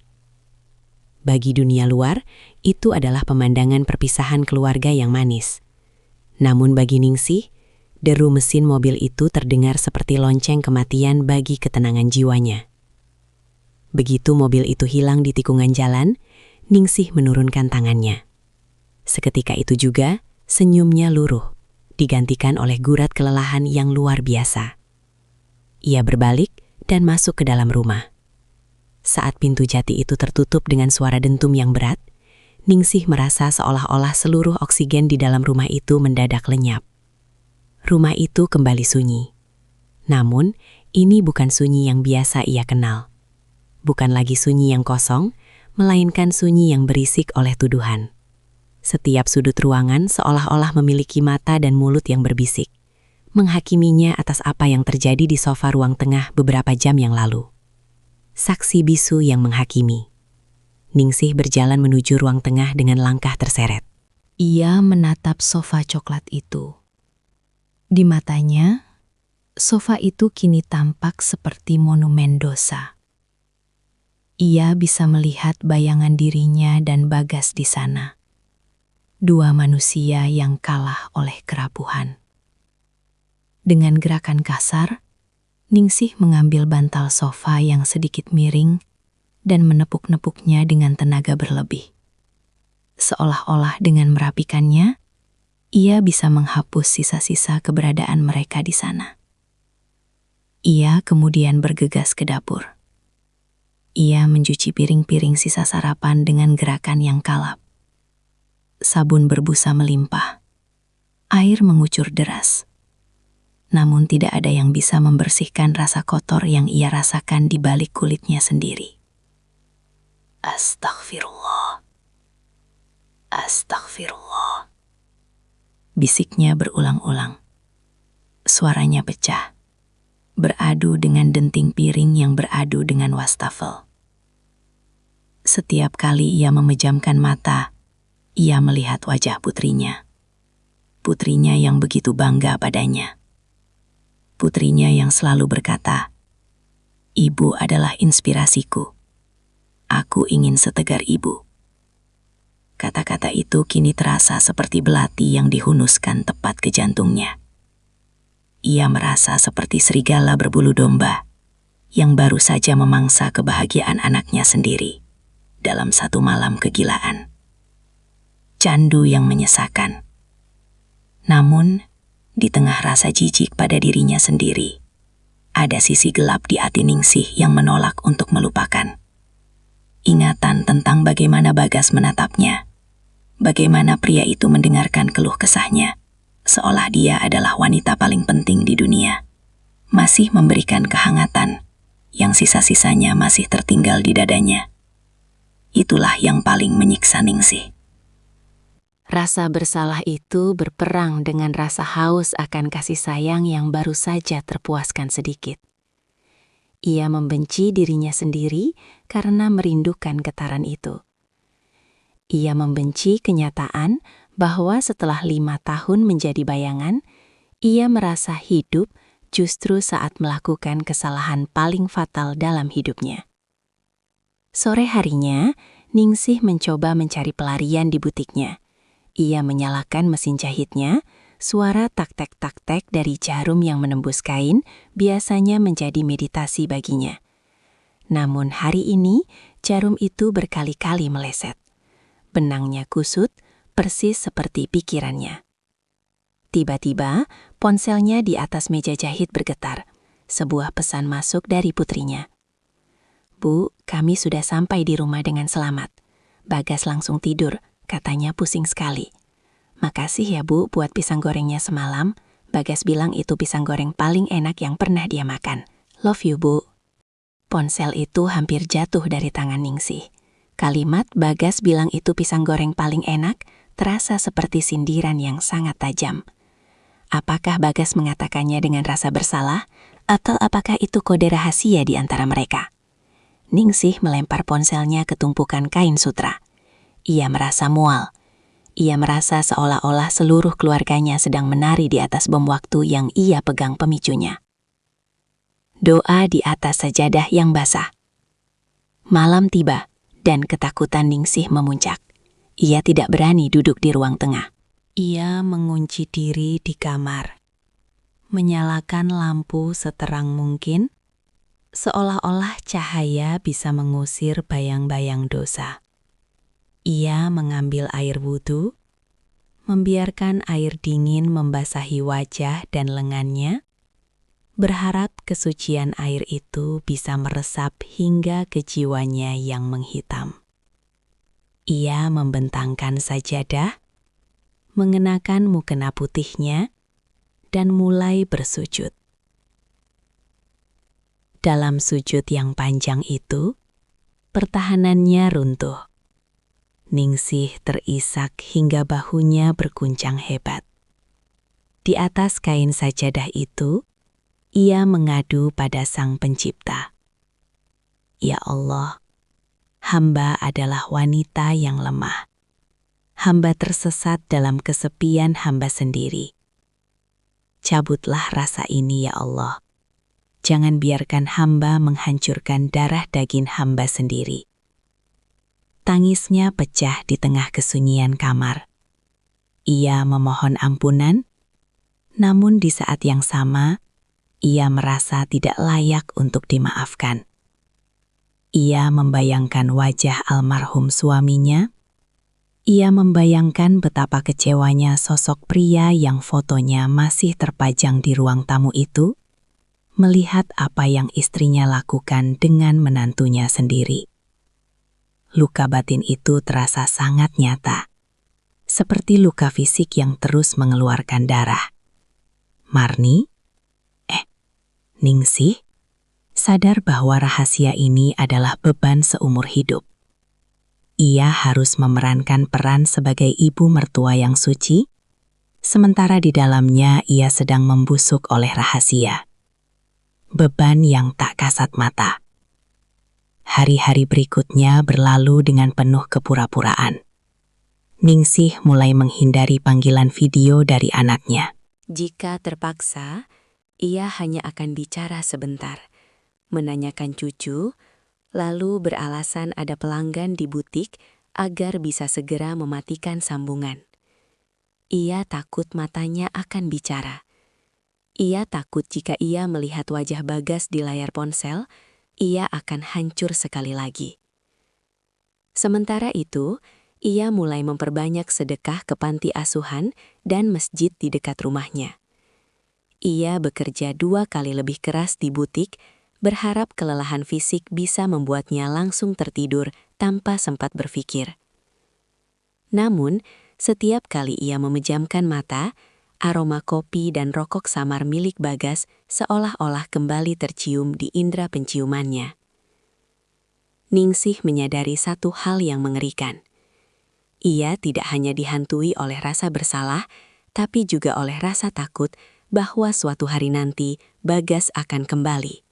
Bagi dunia luar, itu adalah pemandangan perpisahan keluarga yang manis. Namun bagi Ningsih, deru mesin mobil itu terdengar seperti lonceng kematian bagi ketenangan jiwanya. Begitu mobil itu hilang di tikungan jalan, Ningsih menurunkan tangannya. Seketika itu juga, senyumnya luruh, digantikan oleh gurat kelelahan yang luar biasa. Ia berbalik dan masuk ke dalam rumah. Saat pintu jati itu tertutup dengan suara dentum yang berat, Ningsih merasa seolah-olah seluruh oksigen di dalam rumah itu mendadak lenyap. Rumah itu kembali sunyi. Namun, ini bukan sunyi yang biasa ia kenal. Bukan lagi sunyi yang kosong, melainkan sunyi yang berisik oleh tuduhan. Setiap sudut ruangan seolah-olah memiliki mata dan mulut yang berbisik, menghakiminya atas apa yang terjadi di sofa ruang tengah beberapa jam yang lalu. Saksi bisu yang menghakimi. Ningsih berjalan menuju ruang tengah dengan langkah terseret. Ia menatap sofa coklat itu. Di matanya, sofa itu kini tampak seperti monumen dosa. Ia bisa melihat bayangan dirinya dan Bagas di sana. Dua manusia yang kalah oleh kerapuhan. Dengan gerakan kasar, Ningsih mengambil bantal sofa yang sedikit miring dan menepuk-nepuknya dengan tenaga berlebih. Seolah-olah dengan merapikannya, ia bisa menghapus sisa-sisa keberadaan mereka di sana. Ia kemudian bergegas ke dapur. Ia mencuci piring-piring sisa sarapan dengan gerakan yang kalap. Sabun berbusa melimpah. Air mengucur deras. Namun tidak ada yang bisa membersihkan rasa kotor yang ia rasakan di balik kulitnya sendiri. Astaghfirullah. Astaghfirullah. Bisiknya berulang-ulang. Suaranya pecah, beradu dengan denting piring yang beradu dengan wastafel. Setiap kali ia memejamkan mata, ia melihat wajah putrinya. Putrinya yang begitu bangga padanya. Putrinya yang selalu berkata, "Ibu adalah inspirasiku. Aku ingin setegar ibu." Kata-kata itu kini terasa seperti belati yang dihunuskan tepat ke jantungnya. Ia merasa seperti serigala berbulu domba yang baru saja memangsa kebahagiaan anaknya sendiri dalam satu malam kegilaan. Candu yang menyesakan. Namun, di tengah rasa jijik pada dirinya sendiri, ada sisi gelap di hati Ningsih yang menolak untuk melupakan. Ingatan tentang bagaimana Bagas menatapnya, bagaimana pria itu mendengarkan keluh kesahnya, seolah dia adalah wanita paling penting di dunia, masih memberikan kehangatan yang sisa-sisanya masih tertinggal di dadanya. Itulah yang paling menyiksa Ningsih. Rasa bersalah itu berperang dengan rasa haus akan kasih sayang yang baru saja terpuaskan sedikit. Ia membenci dirinya sendiri karena merindukan getaran itu. Ia membenci kenyataan bahwa setelah 5 tahun menjadi bayangan, ia merasa hidup justru saat melakukan kesalahan paling fatal dalam hidupnya. Sore harinya, Ningsih mencoba mencari pelarian di butiknya. Ia menyalakan mesin jahitnya, suara tak-tek dari jarum yang menembus kain biasanya menjadi meditasi baginya. Namun hari ini, jarum itu berkali-kali meleset. Benangnya kusut, persis seperti pikirannya. Tiba-tiba, ponselnya di atas meja jahit bergetar. Sebuah pesan masuk dari putrinya. "Bu, kami sudah sampai di rumah dengan selamat. Bagas langsung tidur, katanya pusing sekali. Makasih ya Bu buat pisang gorengnya semalam. Bagas bilang itu pisang goreng paling enak yang pernah dia makan. Love you Bu." Ponsel itu hampir jatuh dari tangan Ningsih. Kalimat Bagas bilang itu pisang goreng paling enak terasa seperti sindiran yang sangat tajam. Apakah Bagas mengatakannya dengan rasa bersalah, atau apakah itu kode rahasia di antara mereka? Ningsih melempar ponselnya ke tumpukan kain sutra. Ia merasa mual. Ia merasa seolah-olah seluruh keluarganya sedang menari di atas bom waktu yang ia pegang pemicunya. Doa di atas sajadah yang basah. Malam tiba dan ketakutan Ningsih memuncak. Ia tidak berani duduk di ruang tengah. Ia mengunci diri di kamar, menyalakan lampu seterang mungkin, seolah-olah cahaya bisa mengusir bayang-bayang dosa. Ia mengambil air wudhu, membiarkan air dingin membasahi wajah dan lengannya, berharap kesucian air itu bisa meresap hingga ke jiwanya yang menghitam. Ia membentangkan sajadah, mengenakan mukena putihnya, dan mulai bersujud. Dalam sujud yang panjang itu, pertahanannya runtuh. Ningsih terisak hingga bahunya berguncang hebat. Di atas kain sajadah itu, ia mengadu pada Sang Pencipta. Ya Allah, hamba adalah wanita yang lemah. Hamba tersesat dalam kesepian hamba sendiri. Cabutlah rasa ini ya Allah. Jangan biarkan hamba menghancurkan darah daging hamba sendiri. Tangisnya pecah di tengah kesunyian kamar. Ia memohon ampunan, namun di saat yang sama, ia merasa tidak layak untuk dimaafkan. Ia membayangkan wajah almarhum suaminya. Ia membayangkan betapa kecewanya sosok pria yang fotonya masih terpajang di ruang tamu itu, melihat apa yang istrinya lakukan dengan menantunya sendiri. Luka batin itu terasa sangat nyata, seperti luka fisik yang terus mengeluarkan darah. Marni? Ningsih? Sadar bahwa rahasia ini adalah beban seumur hidup. Ia harus memerankan peran sebagai ibu mertua yang suci, sementara di dalamnya ia sedang membusuk oleh rahasia. Beban yang tak kasat mata. Hari-hari berikutnya berlalu dengan penuh kepura-puraan. Ningsih mulai menghindari panggilan video dari anaknya. Jika terpaksa, ia hanya akan bicara sebentar, menanyakan cucu, lalu beralasan ada pelanggan di butik agar bisa segera mematikan sambungan. Ia takut matanya akan bicara. Ia takut jika ia melihat wajah Bagas di layar ponsel, ia akan hancur sekali lagi. Sementara itu, ia mulai memperbanyak sedekah ke panti asuhan dan masjid di dekat rumahnya. Ia bekerja 2 kali lebih keras di butik, berharap kelelahan fisik bisa membuatnya langsung tertidur tanpa sempat berpikir. Namun, setiap kali ia memejamkan mata, aroma kopi dan rokok samar milik Bagas seolah-olah kembali tercium di indera penciumannya. Ningsih menyadari satu hal yang mengerikan. Ia tidak hanya dihantui oleh rasa bersalah, tapi juga oleh rasa takut bahwa suatu hari nanti Bagas akan kembali.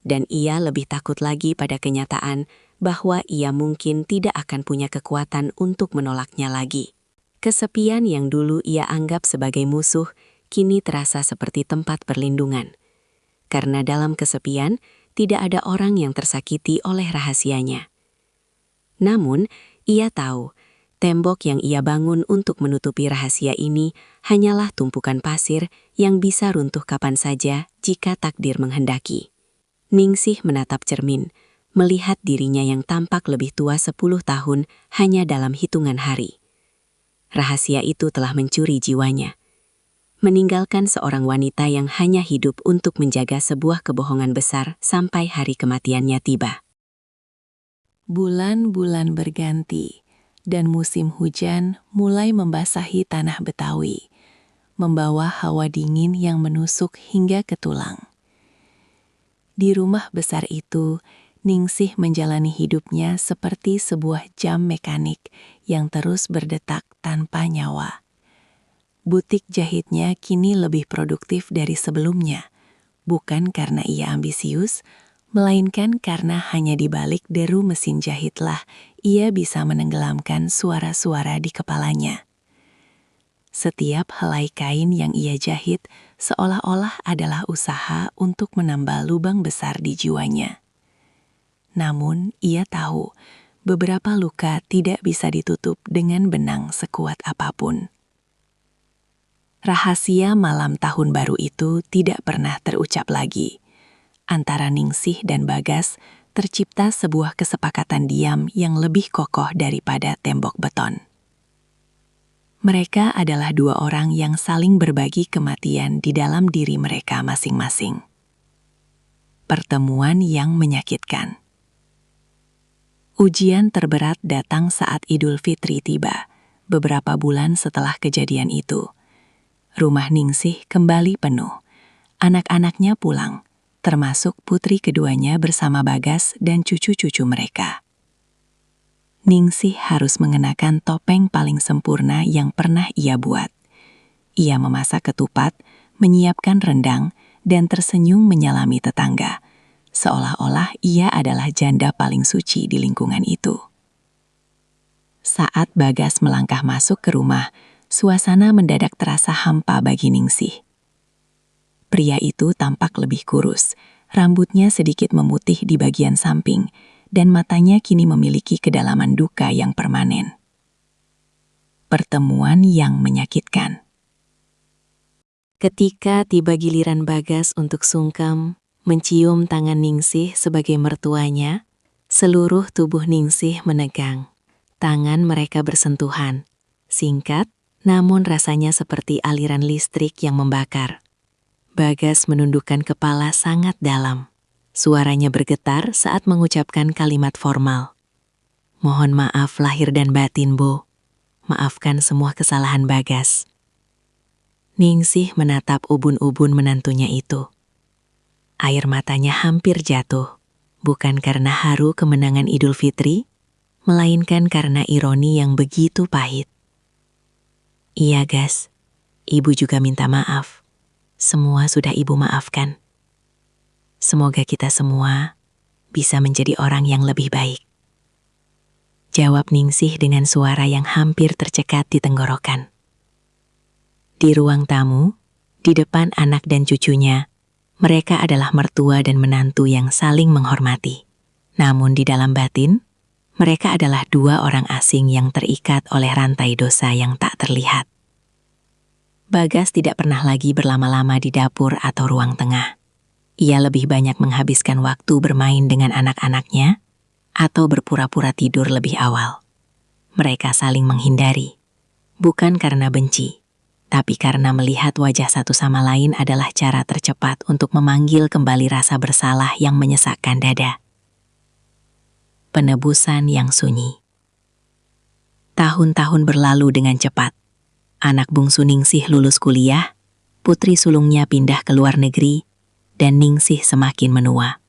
Dan ia lebih takut lagi pada kenyataan bahwa ia mungkin tidak akan punya kekuatan untuk menolaknya lagi. Kesepian yang dulu ia anggap sebagai musuh, kini terasa seperti tempat perlindungan. Karena dalam kesepian, tidak ada orang yang tersakiti oleh rahasianya. Namun, ia tahu, tembok yang ia bangun untuk menutupi rahasia ini hanyalah tumpukan pasir yang bisa runtuh kapan saja jika takdir menghendaki. Ningsih menatap cermin, melihat dirinya yang tampak lebih tua 10 tahun hanya dalam hitungan hari. Rahasia itu telah mencuri jiwanya, meninggalkan seorang wanita yang hanya hidup untuk menjaga sebuah kebohongan besar sampai hari kematiannya tiba. Bulan-bulan berganti, dan musim hujan mulai membasahi tanah Betawi, membawa hawa dingin yang menusuk hingga ke tulang. Di rumah besar itu, Ningsih menjalani hidupnya seperti sebuah jam mekanik yang terus berdetak tanpa nyawa. Butik jahitnya kini lebih produktif dari sebelumnya, bukan karena ia ambisius, melainkan karena hanya di balik deru mesin jahitlah ia bisa menenggelamkan suara-suara di kepalanya. Setiap helai kain yang ia jahit seolah-olah adalah usaha untuk menambal lubang besar di jiwanya. Namun, ia tahu beberapa luka tidak bisa ditutup dengan benang sekuat apapun. Rahasia malam tahun baru itu tidak pernah terucap lagi. Antara Ningsih dan Bagas tercipta sebuah kesepakatan diam yang lebih kokoh daripada tembok beton. Mereka adalah dua orang yang saling berbagi kematian di dalam diri mereka masing-masing. Pertemuan yang menyakitkan. Ujian terberat datang saat Idul Fitri tiba, beberapa bulan setelah kejadian itu. Rumah Ningsih kembali penuh. Anak-anaknya pulang, termasuk putri keduanya bersama Bagas dan cucu-cucu mereka. Ningsih harus mengenakan topeng paling sempurna yang pernah ia buat. Ia memasak ketupat, menyiapkan rendang, dan tersenyum menyalami tetangga, seolah-olah ia adalah janda paling suci di lingkungan itu. Saat Bagas melangkah masuk ke rumah, suasana mendadak terasa hampa bagi Ningsih. Pria itu tampak lebih kurus, rambutnya sedikit memutih di bagian samping, dan matanya kini memiliki kedalaman duka yang permanen. Pertemuan yang menyakitkan. Ketika tiba giliran Bagas untuk sungkem, mencium tangan Ningsih sebagai mertuanya, seluruh tubuh Ningsih menegang. Tangan mereka bersentuhan, singkat, namun rasanya seperti aliran listrik yang membakar. Bagas menundukkan kepala sangat dalam. Suaranya bergetar saat mengucapkan kalimat formal. Mohon maaf lahir dan batin, Bu. Maafkan semua kesalahan Bagas. Ningsih menatap ubun-ubun menantunya itu. Air matanya hampir jatuh, bukan karena haru kemenangan Idul Fitri, melainkan karena ironi yang begitu pahit. Iya, Gas. Ibu juga minta maaf. Semua sudah Ibu maafkan. Semoga kita semua bisa menjadi orang yang lebih baik. Jawab Ningsih dengan suara yang hampir tercekat di tenggorokan. Di ruang tamu, di depan anak dan cucunya, mereka adalah mertua dan menantu yang saling menghormati. Namun di dalam batin, mereka adalah dua orang asing yang terikat oleh rantai dosa yang tak terlihat. Bagas tidak pernah lagi berlama-lama di dapur atau ruang tengah. Ia lebih banyak menghabiskan waktu bermain dengan anak-anaknya atau berpura-pura tidur lebih awal. Mereka saling menghindari, bukan karena benci, tapi karena melihat wajah satu sama lain adalah cara tercepat untuk memanggil kembali rasa bersalah yang menyesakkan dada. Penebusan yang sunyi. Tahun-tahun berlalu dengan cepat. Anak bungsu Ningsih lulus kuliah, putri sulungnya pindah ke luar negeri, dan Ningsih semakin menua.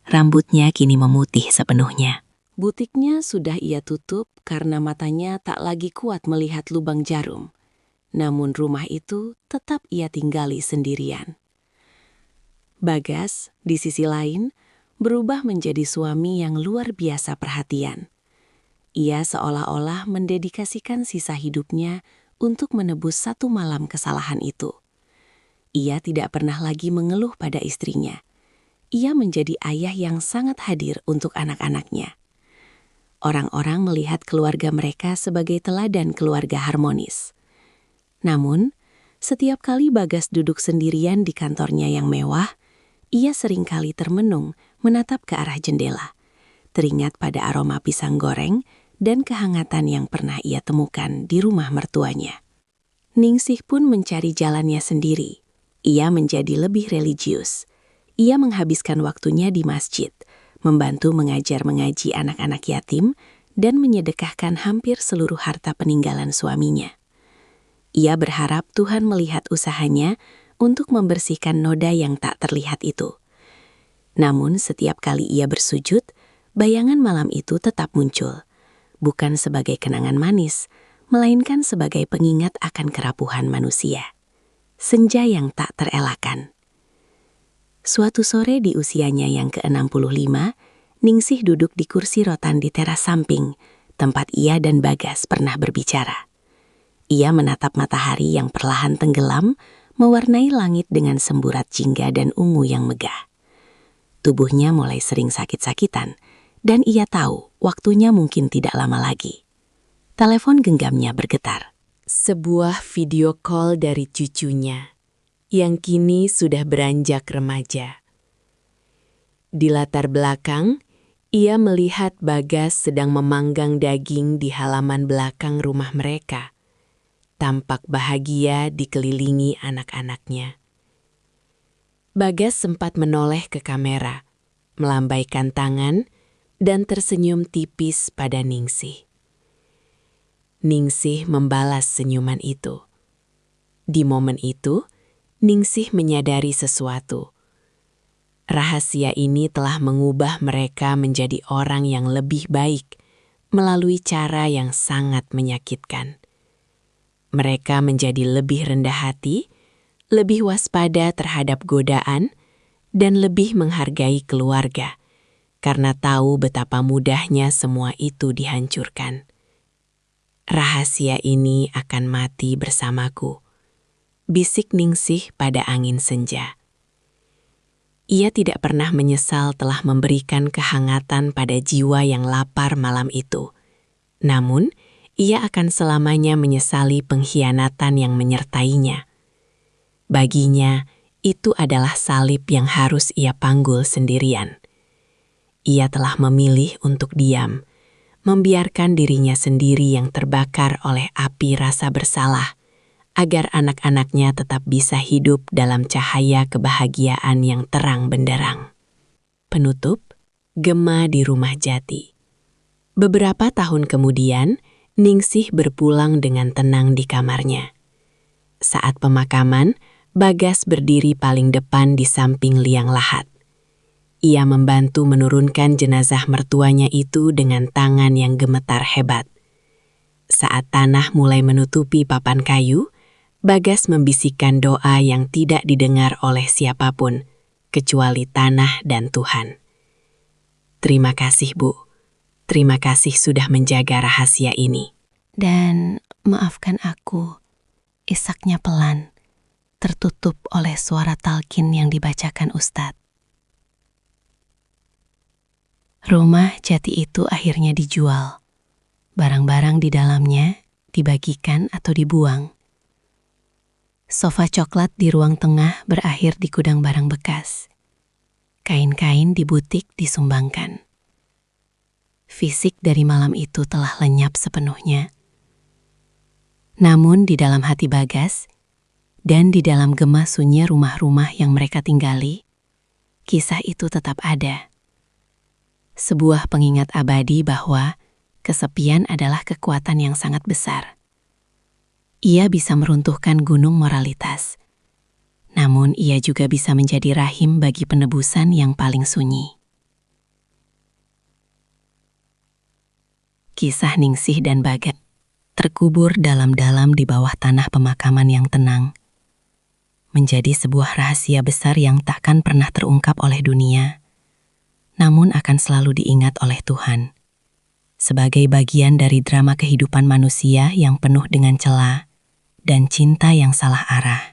Rambutnya kini memutih sepenuhnya. Butiknya sudah ia tutup karena matanya tak lagi kuat melihat lubang jarum. Namun rumah itu tetap ia tinggali sendirian. Bagas, di sisi lain, berubah menjadi suami yang luar biasa perhatian. Ia seolah-olah mendedikasikan sisa hidupnya untuk menebus satu malam kesalahan itu. Ia tidak pernah lagi mengeluh pada istrinya. Ia menjadi ayah yang sangat hadir untuk anak-anaknya. Orang-orang melihat keluarga mereka sebagai teladan keluarga harmonis. Namun, setiap kali Bagas duduk sendirian di kantornya yang mewah, ia seringkali termenung menatap ke arah jendela, teringat pada aroma pisang goreng dan kehangatan yang pernah ia temukan di rumah mertuanya. Ningsih pun mencari jalannya sendiri. Ia menjadi lebih religius. Ia menghabiskan waktunya di masjid, membantu mengajar mengaji anak-anak yatim, dan menyedekahkan hampir seluruh harta peninggalan suaminya. Ia berharap Tuhan melihat usahanya untuk membersihkan noda yang tak terlihat itu. Namun setiap kali ia bersujud, bayangan malam itu tetap muncul, bukan sebagai kenangan manis, melainkan sebagai pengingat akan kerapuhan manusia. Senja yang tak terelakkan. Suatu sore di usianya yang ke-65, Ningsih duduk di kursi rotan di teras samping, tempat ia dan Bagas pernah berbicara. Ia menatap matahari yang perlahan tenggelam, mewarnai langit dengan semburat jingga dan ungu yang megah. Tubuhnya mulai sering sakit-sakitan, dan ia tahu waktunya mungkin tidak lama lagi. Telepon genggamnya bergetar. Sebuah video call dari cucunya, yang kini sudah beranjak remaja. Di latar belakang, ia melihat Bagas sedang memanggang daging di halaman belakang rumah mereka. Tampak bahagia dikelilingi anak-anaknya. Bagas sempat menoleh ke kamera, melambaikan tangan, dan tersenyum tipis pada Ningsih. Ningsih membalas senyuman itu. Di momen itu, Ningsih menyadari sesuatu. Rahasia ini telah mengubah mereka menjadi orang yang lebih baik melalui cara yang sangat menyakitkan. Mereka menjadi lebih rendah hati, lebih waspada terhadap godaan, dan lebih menghargai keluarga, karena tahu betapa mudahnya semua itu dihancurkan. Rahasia ini akan mati bersamaku, bisik Ningsih pada angin senja. Ia tidak pernah menyesal telah memberikan kehangatan pada jiwa yang lapar malam itu. Namun, ia akan selamanya menyesali pengkhianatan yang menyertainya. Baginya, itu adalah salib yang harus ia panggul sendirian. Ia telah memilih untuk diam, membiarkan dirinya sendiri yang terbakar oleh api rasa bersalah, agar anak-anaknya tetap bisa hidup dalam cahaya kebahagiaan yang terang benderang. Penutup, Gema di Rumah Jati. Beberapa tahun kemudian, Ningsih berpulang dengan tenang di kamarnya. Saat pemakaman, Bagas berdiri paling depan di samping liang lahat. Ia membantu menurunkan jenazah mertuanya itu dengan tangan yang gemetar hebat. Saat tanah mulai menutupi papan kayu, Bagas membisikkan doa yang tidak didengar oleh siapapun, kecuali tanah dan Tuhan. Terima kasih, Bu. Terima kasih sudah menjaga rahasia ini. Dan maafkan aku, isaknya pelan, tertutup oleh suara talqin yang dibacakan Ustadz. Rumah jati itu akhirnya dijual. Barang-barang di dalamnya dibagikan atau dibuang. Sofa coklat di ruang tengah berakhir di gudang barang bekas. Kain-kain di butik disumbangkan. Fisik dari malam itu telah lenyap sepenuhnya. Namun di dalam hati Bagas, dan di dalam gema sunyi rumah-rumah yang mereka tinggali, kisah itu tetap ada. Sebuah pengingat abadi bahwa kesepian adalah kekuatan yang sangat besar. Ia bisa meruntuhkan gunung moralitas, namun ia juga bisa menjadi rahim bagi penebusan yang paling sunyi. Kisah Ningsih dan Bagas terkubur dalam-dalam di bawah tanah pemakaman yang tenang, menjadi sebuah rahasia besar yang takkan pernah terungkap oleh dunia, namun akan selalu diingat oleh Tuhan, sebagai bagian dari drama kehidupan manusia yang penuh dengan celah dan cinta yang salah arah.